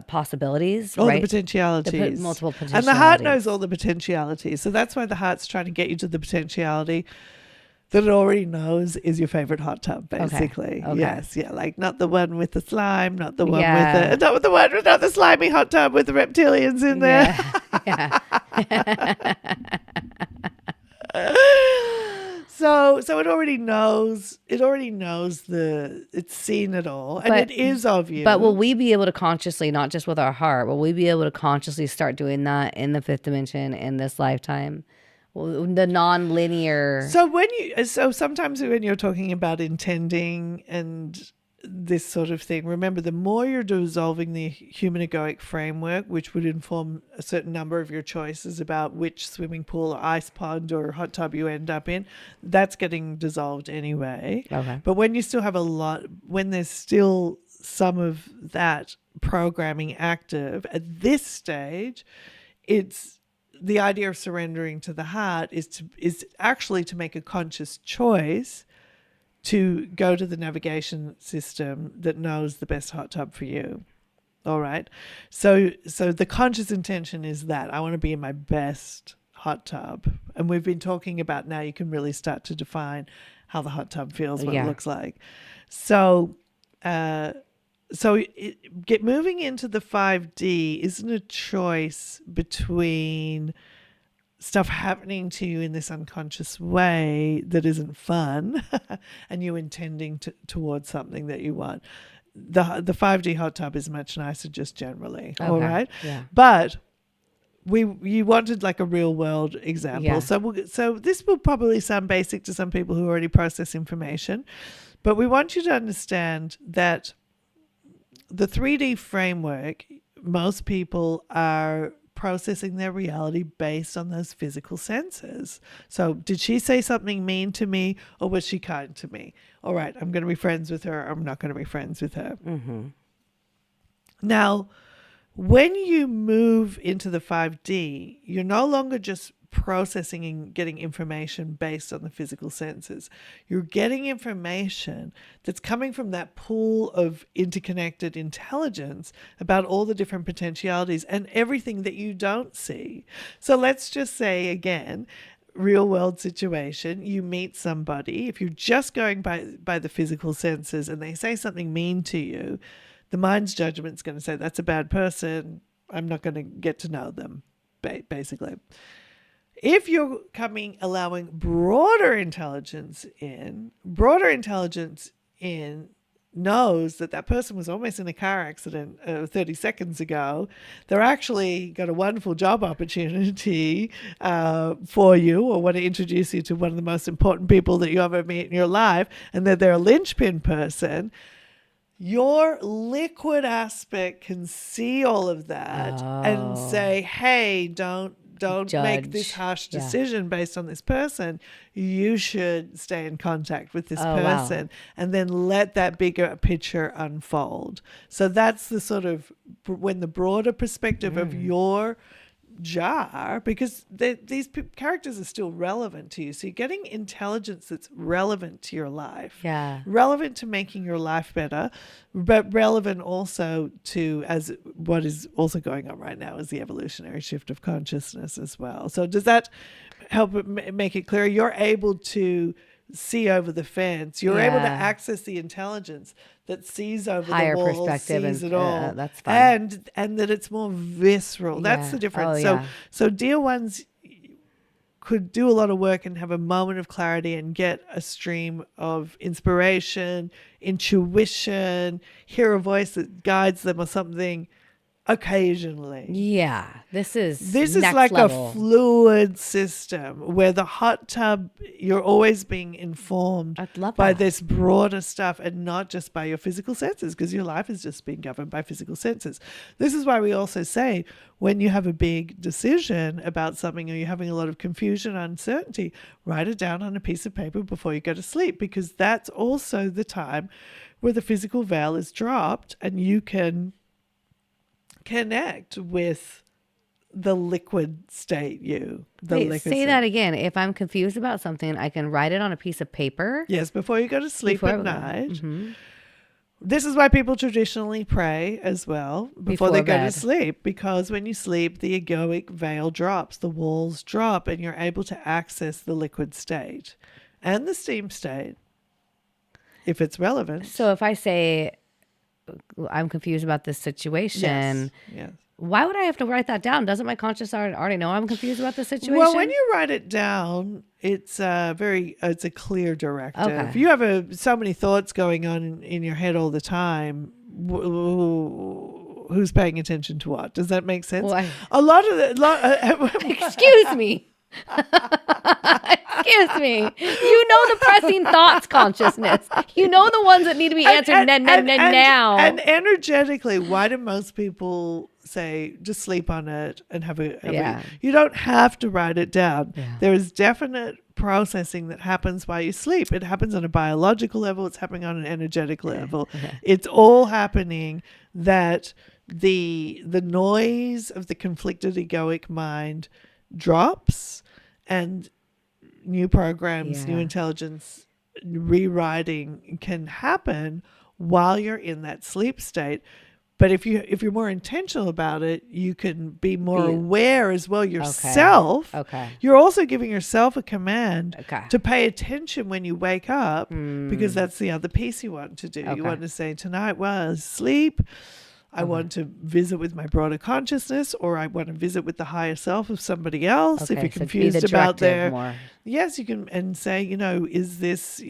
possibilities, all right? the potentialities. Multiple potentialities. And the heart knows all the potentialities. So that's why the heart's trying to get you to the potentiality that it already knows is your favorite hot tub, basically. Okay. Yes, like not the one with the slime, not the one not the slimy hot tub with the reptilians in there. So it already knows. It's seen it all, and it is of you. But will we be able to consciously, not just with our heart, will we be able to consciously start doing that in the fifth dimension in this lifetime? The non-linear. So sometimes when you're talking about intending and this sort of thing, remember, the more you're dissolving the human egoic framework, which would inform a certain number of your choices about which swimming pool or ice pond or hot tub you end up in, that's getting dissolved anyway. Okay. But when you still have when there's still some of that programming active at this stage, it's the idea of surrendering to the heart is actually to make a conscious choice to go to the navigation system that knows the best hot tub for you. All right. So the conscious intention is that I want to be in my best hot tub. And we've been talking about now you can really start to define how the hot tub feels, what it looks like. So moving into the 5D isn't a choice between stuff happening to you in this unconscious way that isn't fun and you intending towards something that you want. The 5D hot tub is much nicer just generally. Okay. All right. Yeah. But you wanted like a real world example. Yeah. So this will probably sound basic to some people who already process information, but we want you to understand that the 3D framework, most people are processing their reality based on those physical senses. So did she say something mean to me, or was she kind to me? All right, I'm going to be friends with her, or I'm not going to be friends with her. Mm-hmm. Now, when you move into the 5D, you're no longer just processing and getting information based on the physical senses. You're getting information that's coming from that pool of interconnected intelligence about all the different potentialities and everything that you don't see. So let's just say again, real world situation, you meet somebody, if you're just going by the physical senses and they say something mean to you, the mind's judgment's going to say that's a bad person, I'm not going to get to know them, basically. If you're allowing broader intelligence in knows that person was almost in a car accident 30 seconds ago. They're actually got a wonderful job opportunity for you, or want to introduce you to one of the most important people that you ever meet in your life, and that they're a linchpin person. Your liquid aspect can see all of that and say, hey, don't make this harsh decision based on this person. You should stay in contact with this person and then let that bigger picture unfold. So that's the sort of when the broader perspective of your jar, because these characters are still relevant to you. So you're getting intelligence that's relevant to your life, relevant to making your life better, but relevant also to, as what is also going on right now, is the evolutionary shift of consciousness as well. So does that help make it clear? You're able to see over the fence. You're able to access the intelligence that sees over higher the wall, perspective, sees it all. That's fun. And that it's more visceral. That's the difference. So dear ones could do a lot of work and have a moment of clarity and get a stream of inspiration, intuition, hear a voice that guides them or something occasionally. Yeah, this is next like level. A fluid system where the hot tub, you're always being informed by this broader stuff and not just by your physical senses, because your life is just being governed by physical senses. This is why we also say when you have a big decision about something or you're having a lot of confusion, uncertainty, write it down on a piece of paper before you go to sleep, because that's also the time where the physical veil is dropped and you can connect with the liquid state say that again. If I'm confused about something, I can write it on a piece of paper? Yes, before you go to sleep at night. Mm-hmm. This is why people traditionally pray as well before they go to sleep, because when you sleep, the egoic veil drops, the walls drop, and you're able to access the liquid state and the steam state if it's relevant. So if I say, I'm confused about this situation. Yes. Why would I have to write that down? Doesn't my conscious already know I'm confused about the situation? Well, when you write it down, it's it's a clear directive. Okay. If you have so many thoughts going on in your head all the time, who's paying attention to what? Does that make sense? Well, excuse me. Excuse me. You know the pressing thoughts consciousness. You know the ones that need to be answered now. And energetically, why do most people say just sleep on it and have a you don't have to write it down. Yeah. There is definite processing that happens while you sleep. It happens on a biological level. It's happening on an energetic level. Okay. It's all happening that the noise of the conflicted egoic mind drops and new programs, new intelligence rewriting can happen while you're in that sleep state. But if you're more intentional about it, you can be more aware as well yourself. Okay. You're also giving yourself a command to pay attention when you wake up, because that's the other piece you want to do. You want to say, tonight while I sleep, I want to visit with my broader consciousness, or I want to visit with the higher self of somebody else. If you're confused about their, yes, you can, and say, is this,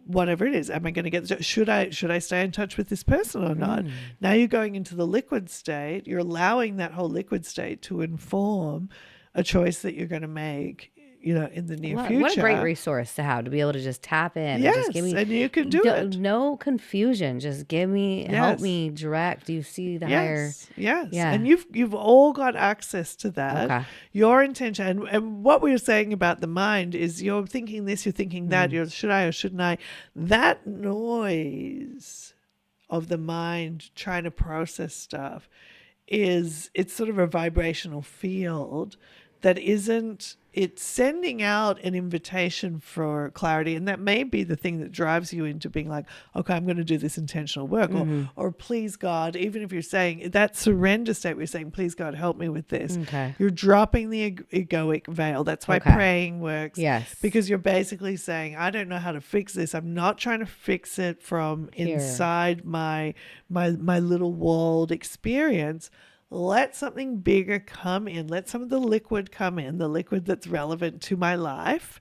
whatever it is, am I going to get, should I stay in touch with this person or not? Now you're going into the liquid state. You're allowing that whole liquid state to inform a choice that you're going to make, in the near future. What a great resource to have, to be able to just tap in. Yes, and just give me, and you can do it. No confusion. Just give me, help me direct. Do you see the higher? Yes. Yeah. And you've all got access to that. Okay. Your intention, and what we were saying about the mind is you're thinking this, you're thinking that, you're should I or shouldn't I? That noise of the mind trying to process stuff it's sort of a vibrational field that it's sending out an invitation for clarity. And that may be the thing that drives you into being like, okay, I'm going to do this intentional work. Or please God, even if you're saying that surrender state, we're saying, please God, help me with this. Okay. You're dropping the egoic veil. That's why praying works. Yes. Because you're basically saying, I don't know how to fix this. I'm not trying to fix it from inside my little walled experience. Let something bigger come in. Let some of the liquid come in, the liquid that's relevant to my life,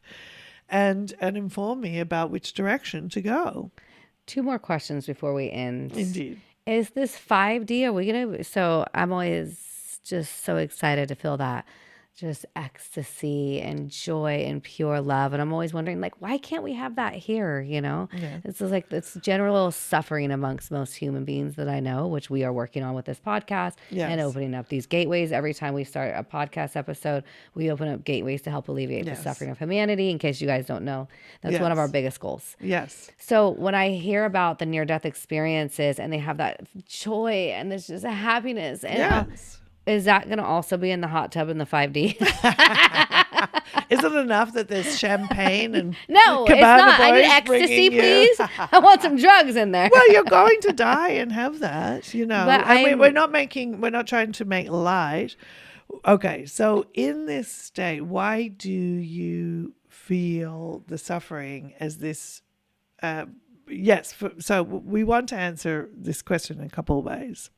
and inform me about which direction to go. 2 more questions before we end. Indeed. Is this 5D? Are we going to? So I'm always just so excited to feel that just ecstasy and joy and pure love. And I'm always wondering, like, why can't we have that here? It's just like it's general suffering amongst most human beings that I know, which we are working on with this podcast and opening up these gateways. Every time we start a podcast episode, we open up gateways to help alleviate the suffering of humanity. In case you guys don't know, that's one of our biggest goals. Yes. So when I hear about the near-death experiences and they have that joy and there's just a happiness and is that going to also be in the hot tub in the 5D? Is it enough that there's champagne and no, it's not. I need ecstasy, please. I want some drugs in there. Well, you're going to die and have that, But we're not trying to make light. Okay, so in this state, why do you feel the suffering as this? So we want to answer this question in a couple of ways.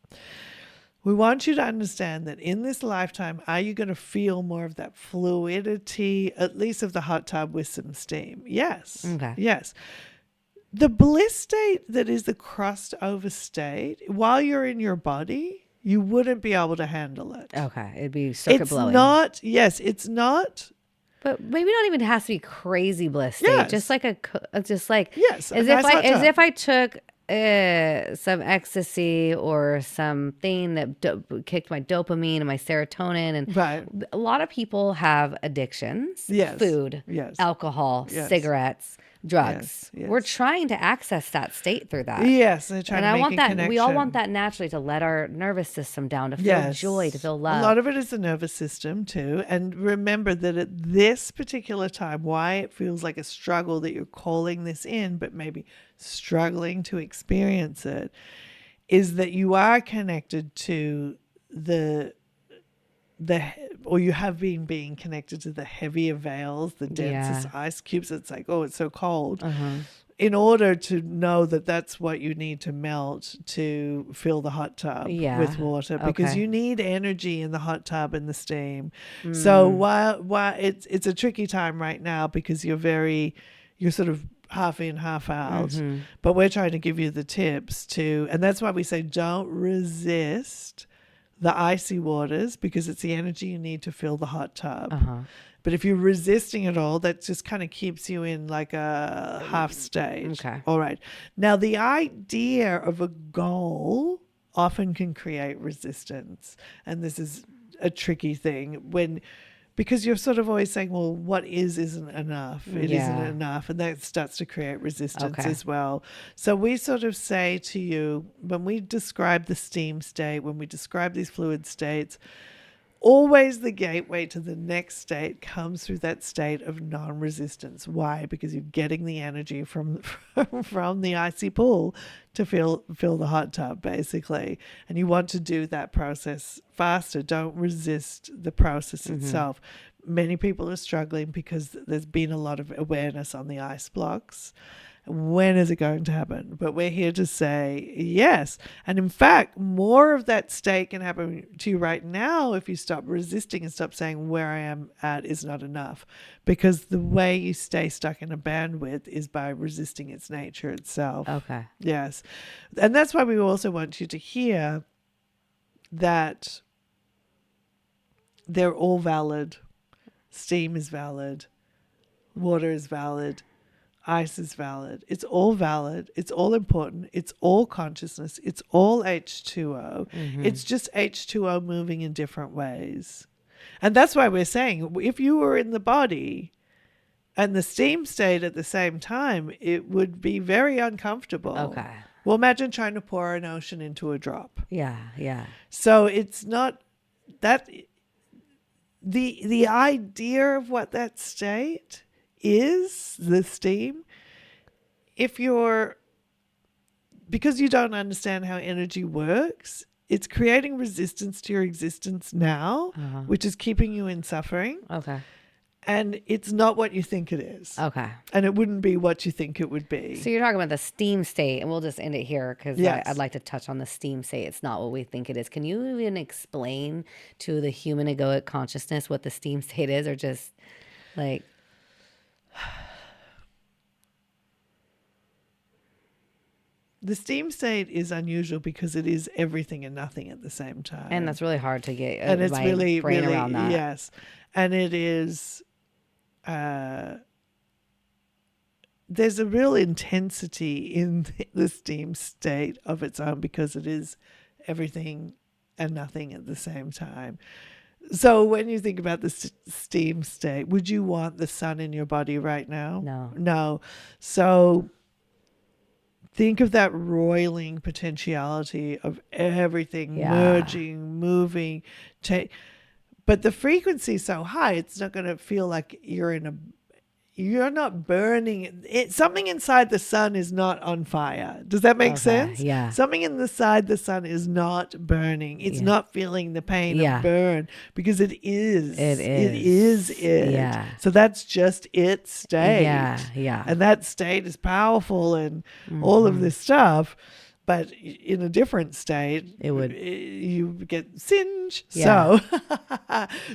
We want you to understand that in this lifetime, are you going to feel more of that fluidity, at least of the hot tub with some steam? Yes. Okay. Yes. The bliss state that is the crossed over state, while you're in your body, you wouldn't be able to handle it. Okay. It'd be circuit blowing. It's not. But maybe not even has to be crazy bliss state. Yes. Just like yes, as if I took some ecstasy or something that kicked my dopamine and my serotonin, and a lot of people have addictions. Yes. Food, alcohol, cigarettes, drugs. Yes. We're trying to access that state through that. Yes, they're trying to make a connection. We all want that naturally, to let our nervous system down, to feel joy, to feel love. A lot of it is the nervous system too. And remember that at this particular time, why it feels like a struggle that you're calling this in, but maybe struggling to experience it, is that you are connected to or you have been being connected to the heavier veils, the densest ice cubes. It's like, oh, it's so cold. in order to know that that's what you need to melt to fill the hot tub with water, because you need energy in the hot tub and the steam. So while it's a tricky time right now, because you're sort of half in, half out, but we're trying to give you the tips and that's why we say don't resist the icy waters, because it's the energy you need to fill the hot tub. But if you're resisting it all, that just kind of keeps you in like a half stage. Okay. All right. Now, the idea of a goal often can create resistance. And this is a tricky thing because you're sort of always saying, well, what isn't enough? It isn't enough. And that starts to create resistance as well. So we sort of say to you, when we describe the steam state, when we describe these fluid states, always the gateway to the next state comes through that state of non-resistance. Why? Because you're getting the energy from the icy pool to fill the hot tub, basically. And you want to do that process faster. Don't resist the process itself. Many people are struggling because there's been a lot of awareness on the ice blocks. When is it going to happen? But we're here to say yes. And in fact, more of that state can happen to you right now if you stop resisting and stop saying where I am at is not enough. Because the way you stay stuck in a bandwidth is by resisting its nature itself. Okay. Yes. And that's why we also want you to hear that they're all valid. Steam is valid. Water is valid. Ice is valid. It's all valid. It's all important. It's all consciousness. It's all H2O. It's just H2O moving in different ways. And that's why we're saying if you were in the body and the steam state at the same time, it would be very uncomfortable. Okay. Well, imagine trying to pour an ocean into a drop. Yeah. So it's not that the idea of what that state is, the steam, because you don't understand how energy works, it's creating resistance to your existence now, which is keeping you in suffering. Okay. And it's not what you think it is. Okay. And it wouldn't be what you think it would be. So you're talking about the steam state, and we'll just end it here because I'd like to touch on the steam state. It's not what we think it is. Can you even explain to the human egoic consciousness what the steam state is, or just like... The steam state is unusual because it is everything and nothing at the same time. And that's really hard to get and it's my really, brain really, around that. Yes. And it is, there's a real intensity in the steam state of its own because it is everything and nothing at the same time. So when you think about the steam state, would you want the sun in your body right now? No. So think of that roiling potentiality of everything merging, moving. But the frequency is so high, it's not going to feel like you're not burning. Something inside the sun is not on fire. Does that make sense? Yeah. Something inside the sun is not burning. It's not feeling the pain of burn because it is. It is it. Yeah. So that's just its state. Yeah. And that state is powerful and all of this stuff. But in a different state, you get singe. Yeah.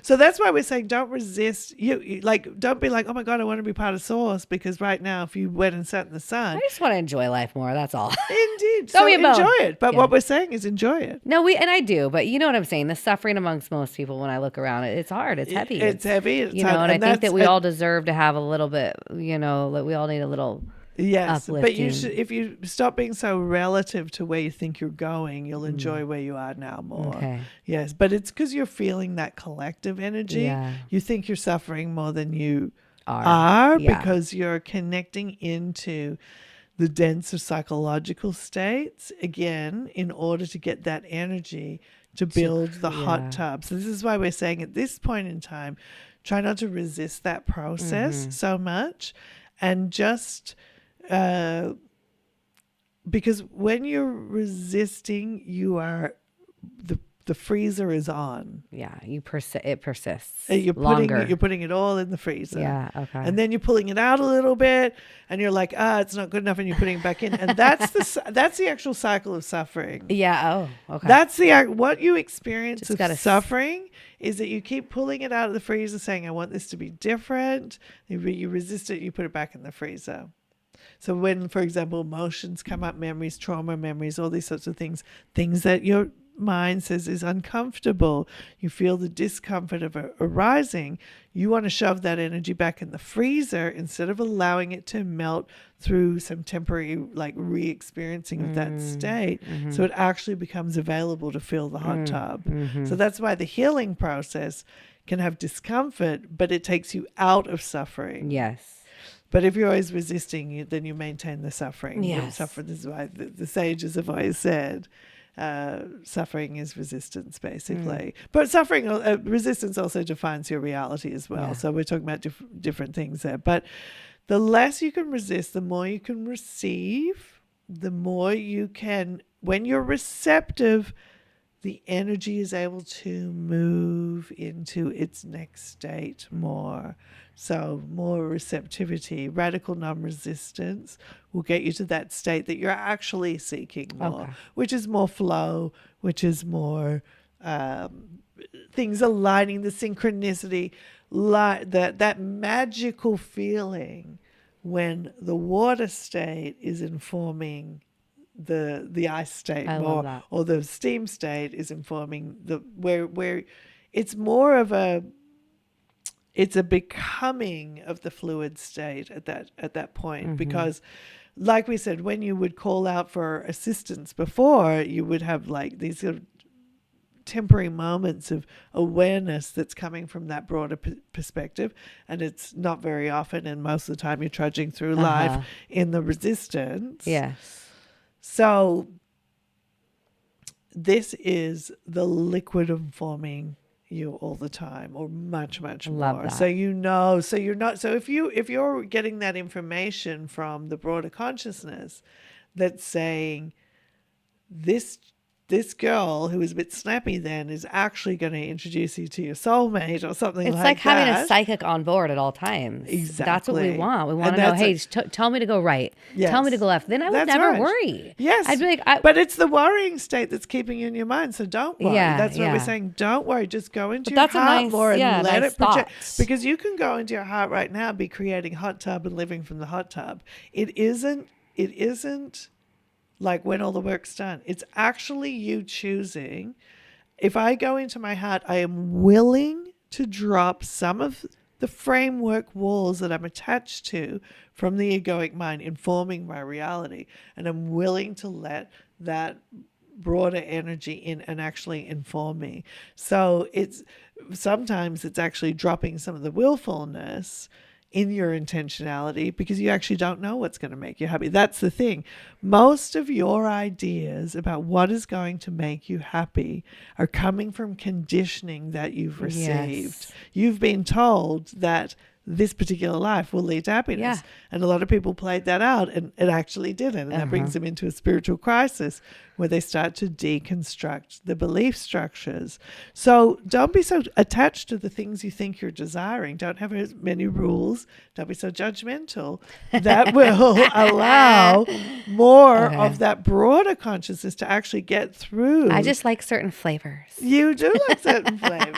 So that's why we're saying don't resist. You like don't be like, oh my God, I want to be part of Source, because right now, if you went and sat in the sun, I just want to enjoy life more. That's all. Indeed. So enjoy it. But what we're saying is enjoy it. No, I do. But you know what I'm saying? The suffering amongst most people, when I look around, it's hard. It's heavy. It's heavy. It's hard. And I think that we all deserve to have a little bit. That we all need a little. Yes, uplifting. But you should, if you stop being so relative to where you think you're going, you'll enjoy where you are now more. Okay. Yes, but it's because you're feeling that collective energy. Yeah. You think you're suffering more than you are because you're connecting into the denser psychological states, again, in order to get that energy to build the hot tub. So this is why we're saying at this point in time, try not to resist that process so much, and just... because when you're resisting, you are the the freezer is on. Yeah, it persists You're longer. putting it all in the freezer. Yeah, okay. And then you're pulling it out a little bit, and you're like, it's not good enough, and you're putting it back in. And that's the actual cycle of suffering. Yeah. Oh, okay. That's what you experience Just of suffering is that you keep pulling it out of the freezer, saying, I want this to be different. You resist it, you put it back in the freezer. So when, for example, emotions come up, memories, trauma memories, all these sorts of things that your mind says is uncomfortable, you feel the discomfort of arising, you want to shove that energy back in the freezer instead of allowing it to melt through some temporary like re-experiencing of that state, so it actually becomes available to fill the hot tub. So that's why the healing process can have discomfort, but it takes you out of suffering. Yes. But if you're always resisting, then you maintain the suffering. Yes. This is why the sages have always said, suffering is resistance, basically. But resistance also defines your reality as well. Yeah. So we're talking about different things there. But the less you can resist, the more you can receive, the more you can, when you're receptive, the energy is able to move into its next state more. So more receptivity, radical non-resistance will get you to that state that you're actually seeking more, which is more flow, which is more things aligning, the synchronicity, that magical feeling when the water state is informing the ice state more, or the steam state is informing where it's more of it's a becoming of the fluid state at that point. Because like we said, when you would call out for assistance before, you would have like these sort of temporary moments of awareness that's coming from that broader perspective, and it's not very often, and most of the time you're trudging through life in the resistance. Yes. So this is the liquid informing you all the time, or much more. That. So you're not, so if you're getting that information from the broader consciousness that's saying this girl who is a bit snappy then is actually going to introduce you to your soulmate or something like that. It's like having a psychic on board at all times. Exactly. That's what we want. We want to know, hey, tell me to go right. Yes. Tell me to go left. Then I would never worry. Yes. I'd be like, but it's the worrying state that's keeping you in your mind. So don't worry. That's what we're saying. Don't worry. Just go into your heart more and let it project. Because you can go into your heart right now, be creating hot tub and living from the hot tub. It isn't like when all the work's done. It's actually you choosing. If I go into my heart, I am willing to drop some of the framework walls that I'm attached to from the egoic mind informing my reality. And I'm willing to let that broader energy in and actually inform me. So sometimes it's actually dropping some of the willfulness in your intentionality, because you actually don't know what's going to make you happy. That's the thing. Most of your ideas about what is going to make you happy are coming from conditioning that you've received. Yes. You've been told that this particular life will lead to happiness. Yeah. And a lot of people played that out, and it actually didn't. And that brings them into a spiritual crisis where they start to deconstruct the belief structures. So don't be so attached to the things you think you're desiring. Don't have as many rules. Don't be so judgmental. That will allow more of that broader consciousness to actually get through. I just like certain flavors. You do like certain flavors.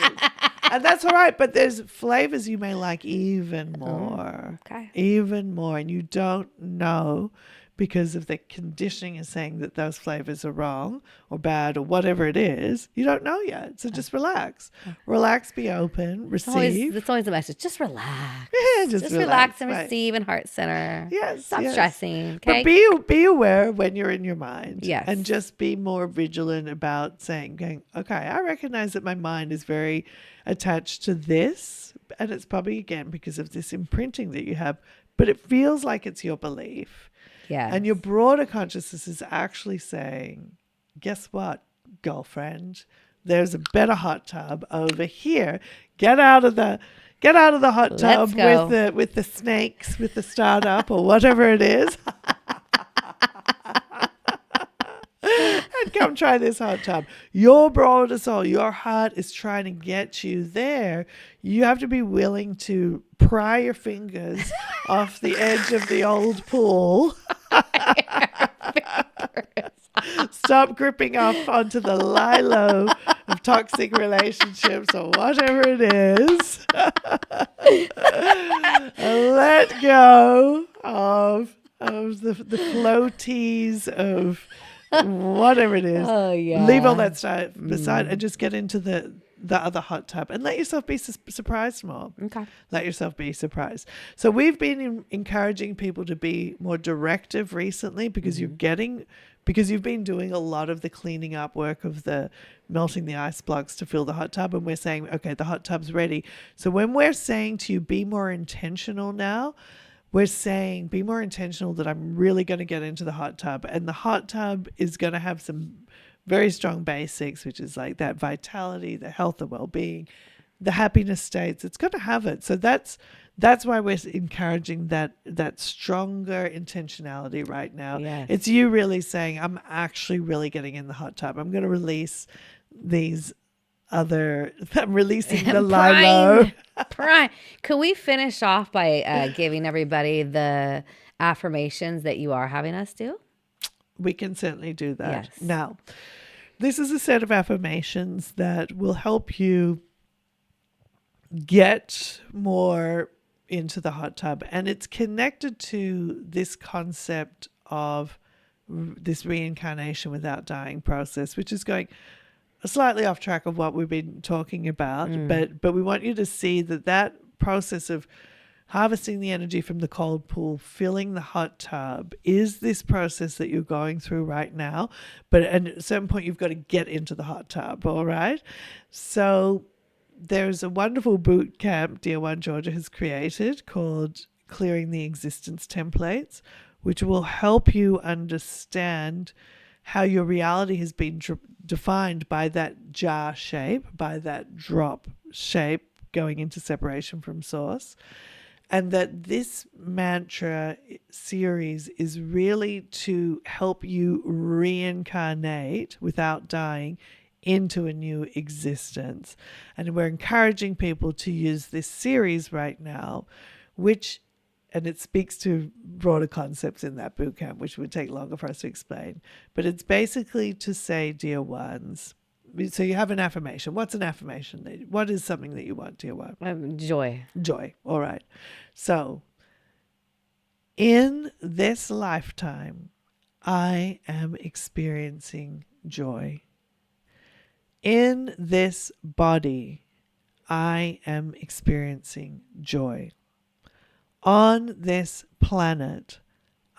And that's all right, but there's flavors you may like even more. Even more. And you don't know, because of the conditioning is saying that those flavors are wrong or bad or whatever it is. You don't know yet. So just relax. Relax, be open, receive. That's always the message. Just relax. Yeah, just relax and receive and heart center. Yes. Stop stressing. Okay. But be aware when you're in your mind. Yes. And just be more vigilant about going, okay, I recognize that my mind is very attached to this. And it's probably, again, because of this imprinting that you have. But it feels like it's your belief. Yeah. And your broader consciousness is actually saying, guess what, girlfriend? There's a better hot tub over here. Get out of the hot tub with the snakes, with the startup or whatever it is. And come try this hot tub. Your broader soul, your heart is trying to get you there. You have to be willing to pry your fingers off the edge of the old pool. Stop gripping off onto the lilo of toxic relationships or whatever it is. Let go of the floaties of whatever it is. Oh, yeah. Leave all that stuff beside and just get into the other hot tub and let yourself be surprised more. Okay. Let yourself be surprised. So we've been encouraging people to be more directive recently because you've been doing a lot of the cleaning up work of the melting the ice blocks to fill the hot tub. And we're saying, okay, the hot tub's ready. So when we're saying to you, be more intentional now, we're saying be more intentional that I'm really going to get into the hot tub. And the hot tub is going to have some very strong basics, which is like that vitality, the health, the well-being, the happiness states. It's going to have it. So that's why we're encouraging that stronger intentionality right now. Yes. It's you really saying, I'm actually really getting in the hot tub. I'm going to release I'm releasing the lilo. Prime. Could we finish off by giving everybody the affirmations that you are having us do? We can certainly do that. Yes. Now, this is a set of affirmations that will help you get more into the hot tub. And it's connected to this concept of this reincarnation without dying process, which is going slightly off track of what we've been talking about. But we want you to see that process of harvesting the energy from the cold pool, filling the hot tub, is this process that you're going through right now. But at a certain point, you've got to get into the hot tub, all right? So there's a wonderful boot camp Dear One Georgia has created called Clearing the Existence Templates, which will help you understand how your reality has been defined by that jar shape, by that drop shape going into separation from source. And that this mantra series is really to help you reincarnate without dying into a new existence. And we're encouraging people to use this series right now, and it speaks to broader concepts in that bootcamp, which would take longer for us to explain. But it's basically to say, dear ones, so you have an affirmation. What's an affirmation? What is something that you want, dear one? Joy. Joy. All right. So, in this lifetime, I am experiencing joy. In this body, I am experiencing joy. On this planet,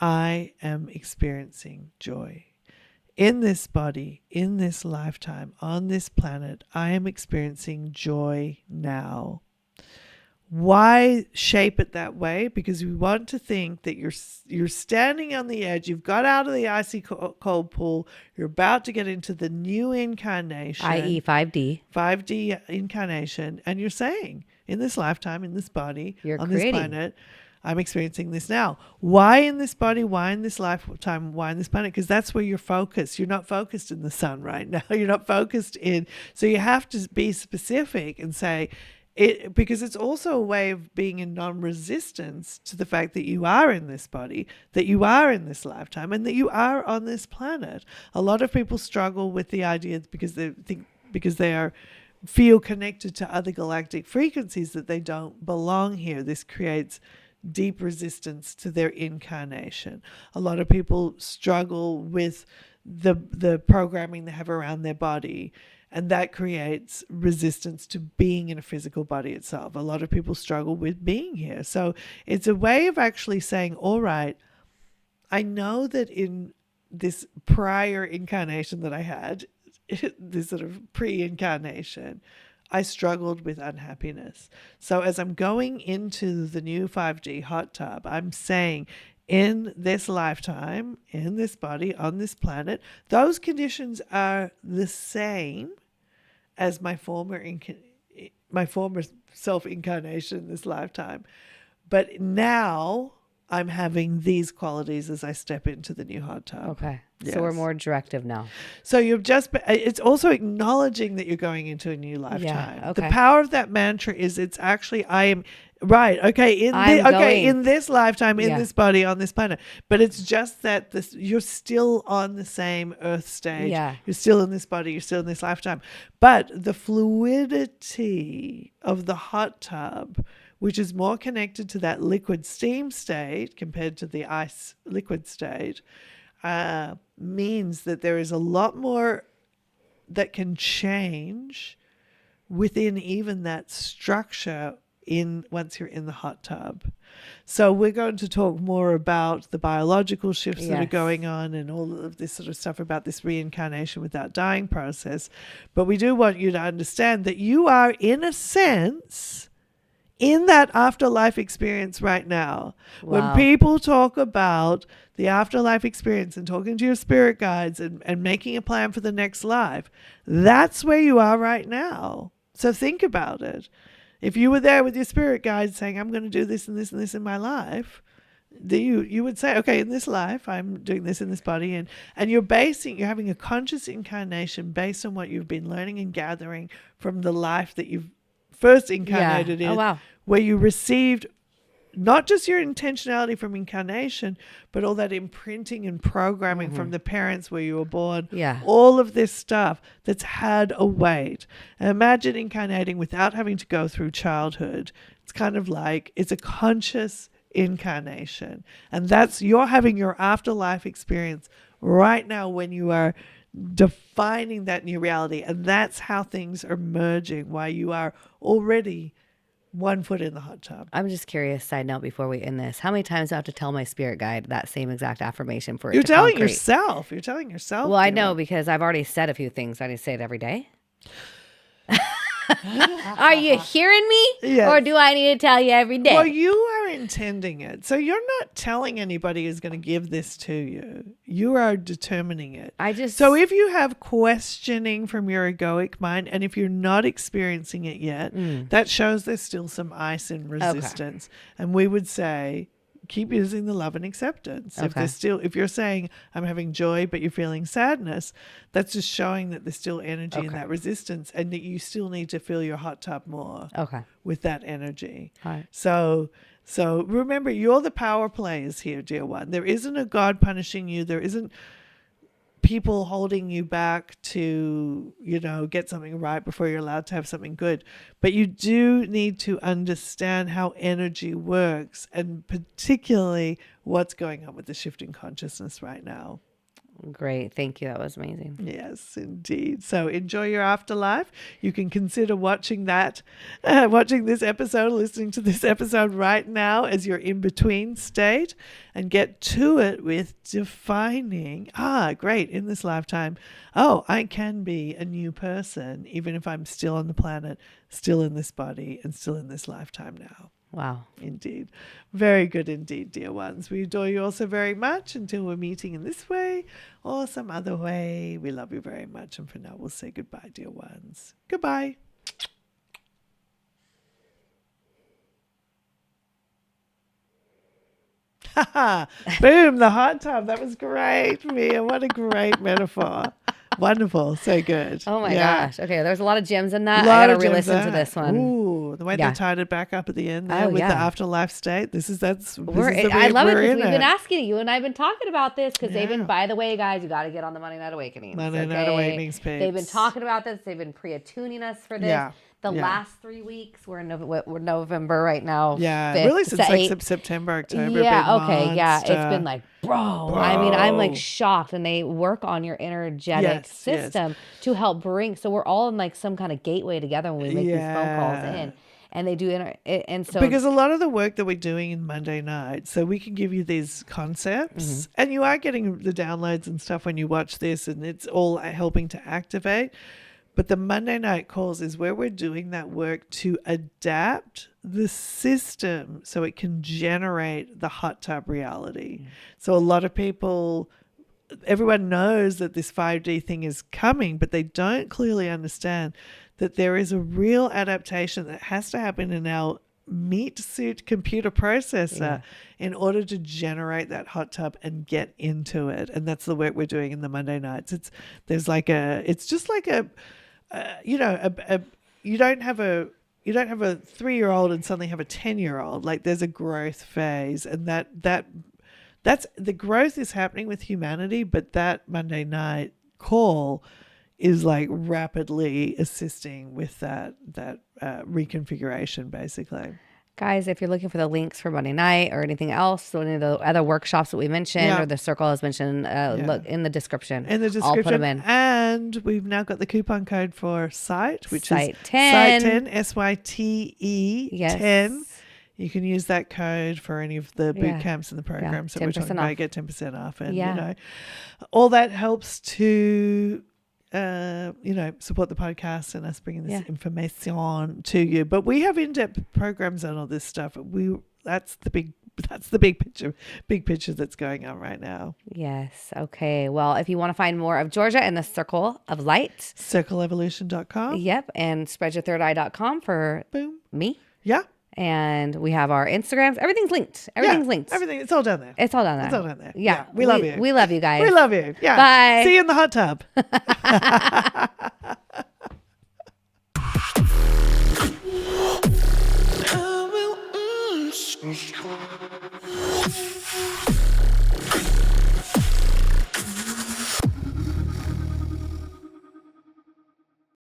I am experiencing joy. In this body, in this lifetime, on this planet, I am experiencing joy now. Why shape it that way? Because we want to think that you're standing on the edge. You've got out of the icy cold pool. You're about to get into the new incarnation, i.e. 5D. 5D incarnation. And you're saying, in this lifetime, in this body, on this planet, I'm experiencing this now. Why in this body? Why in this lifetime? Why in this planet? Because that's where you're focused. You're not focused in the sun right now. You're not focused in. So you have to be specific and say it, because it's also a way of being in non-resistance to the fact that you are in this body, that you are in this lifetime, and that you are on this planet. A lot of people struggle with the idea because they feel connected to other galactic frequencies that they don't belong here. This creates deep resistance to their incarnation. A lot of people struggle with the programming they have around their body, and that creates resistance to being in a physical body itself. A lot of people struggle with being here. So it's a way of actually saying, all right, I know that in this prior incarnation that I had, this sort of pre-incarnation, I struggled with unhappiness. So as I'm going into the new 5D hot tub, I'm saying, in this lifetime, in this body, on this planet, those conditions are the same as my former self-incarnation in this lifetime. But now I'm having these qualities as I step into the new hot tub. Okay. Yes. So we're more directive now. So it's also acknowledging that you're going into a new lifetime. Yeah, okay. The power of that mantra is it's actually, I am, right, okay, in this lifetime, in this body, on this planet. But it's just that you're still on the same earth stage. Yeah. You're still in this body, you're still in this lifetime. But the fluidity of the hot tub, which is more connected to that liquid steam state compared to the ice liquid state, means that there is a lot more that can change within even that structure once you're in the hot tub. So we're going to talk more about the biological shifts that are going on and all of this sort of stuff about this reincarnation without dying process. But we do want you to understand that you are, in a sense, in that afterlife experience right now. Wow. When people talk about the afterlife experience and talking to your spirit guides and making a plan for the next life, that's where you are right now. So think about it. If you were there with your spirit guide saying, I'm going to do this and this and this in my life, you would say, okay, in this life, I'm doing this in this body. And you're having a conscious incarnation based on what you've been learning and gathering from the life that you've first incarnated in. Oh, wow. Where you received not just your intentionality from incarnation, but all that imprinting and programming from the parents where you were born. Yeah. All of this stuff that's had a weight. And imagine incarnating without having to go through childhood. It's kind of like it's a conscious incarnation. And you're having your afterlife experience right now when you are defining that new reality. And that's how things are merging, why you are already 1 foot in the hot tub. I'm just curious, side note before we end this. How many times do I have to tell my spirit guide that same exact affirmation for it You're to telling concrete? yourself. You're telling yourself. Well, I know because I've already said a few things. I need to say it every day. Are you hearing me? Yes. Or do I need to tell you every day? Well, you are intending it. So you're not telling anybody who's going to give this to you. You are determining it. So if you have questioning from your egoic mind, and if you're not experiencing it yet, that shows there's still some ice and resistance. Okay. And we would say, keep using the love and acceptance. Okay. If you're saying I'm having joy, but you're feeling sadness, that's just showing that there's still energy in that resistance, and that you still need to fill your hot tub more with that energy. All right. So remember, you're the power players here, dear one. There isn't a God punishing you. There isn't people holding you back to, get something right before you're allowed to have something good. But you do need to understand how energy works, and particularly what's going on with the shifting consciousness right now. Great. Thank you. That was amazing. Yes, indeed. So enjoy your afterlife. You can consider watching this episode, listening to this episode right now as your in-between state, and get to it with defining, great, in this lifetime, I can be a new person, even if I'm still on the planet, still in this body, and still in this lifetime now. Wow. Indeed. Very good indeed, dear ones. We adore you also very much until we're meeting in this way or some other way. We love you very much. And for now, we'll say goodbye, dear ones. Goodbye. Boom, the hot tub. That was great, Mia. What a great metaphor. Wonderful. So good. Oh my gosh. Okay. There's a lot of gems in that. I got to re-listen to this one. Ooh, the way they tied it back up at the end there with the afterlife state. I love it because we've been asking you and I've been talking about this because they've been, by the way, guys, you got to get on the Monday Night Awakenings. Monday Night Awakenings page. They've been talking about this. They've been pre-attuning us for this. Yeah. The last 3 weeks, we're November right now. Yeah, really since like September, October. Yeah, okay, yeah. It's been like, bro. I mean, I'm like shocked. And they work on your energetic system to help bring. So we're all in like some kind of gateway together when we make these phone calls in. And they do, and so because a lot of the work that we're doing in Monday night, so we can give you these concepts, and you are getting the downloads and stuff when you watch this, and it's all helping to activate. But the Monday night calls is where we're doing that work to adapt the system so it can generate the hot tub reality. So a lot of people, everyone knows that this 5D thing is coming, but they don't clearly understand that there is a real adaptation that has to happen in our meat suit computer processor in order to generate that hot tub and get into it. And that's the work we're doing in the Monday nights. It's just like you don't have a 3-year-old and suddenly have a 10-year-old. Like there's a growth phase, and that's the growth is happening with humanity, but that Monday night call is like rapidly assisting with that reconfiguration, basically. Guys, if you're looking for the links for Monday night or anything else, so any of the other workshops that we mentioned or the circle has mentioned, look in the description. I'll put them in. And we've now got the coupon code for SITE, which Site is 10. SITE 10, SYTE 10. You can use that code for any of the boot camps and the programs that we're talking about. Get 10% off. And, all that helps to support the podcast and us bringing this information to you. But we have in-depth programs on all this stuff. That's the big picture that's going on right now. Yes. Okay. Well, if you want to find more of Georgia and the Circle of Light, circleevolution.com. Yep. And spreadyourthirdeye.com for me. Yeah. And we have our Instagrams. Everyth's linked. Everything. It's all down there. Yeah. We love you. We love you guys. We love you. Yeah. Bye. See you in the hot tub. I will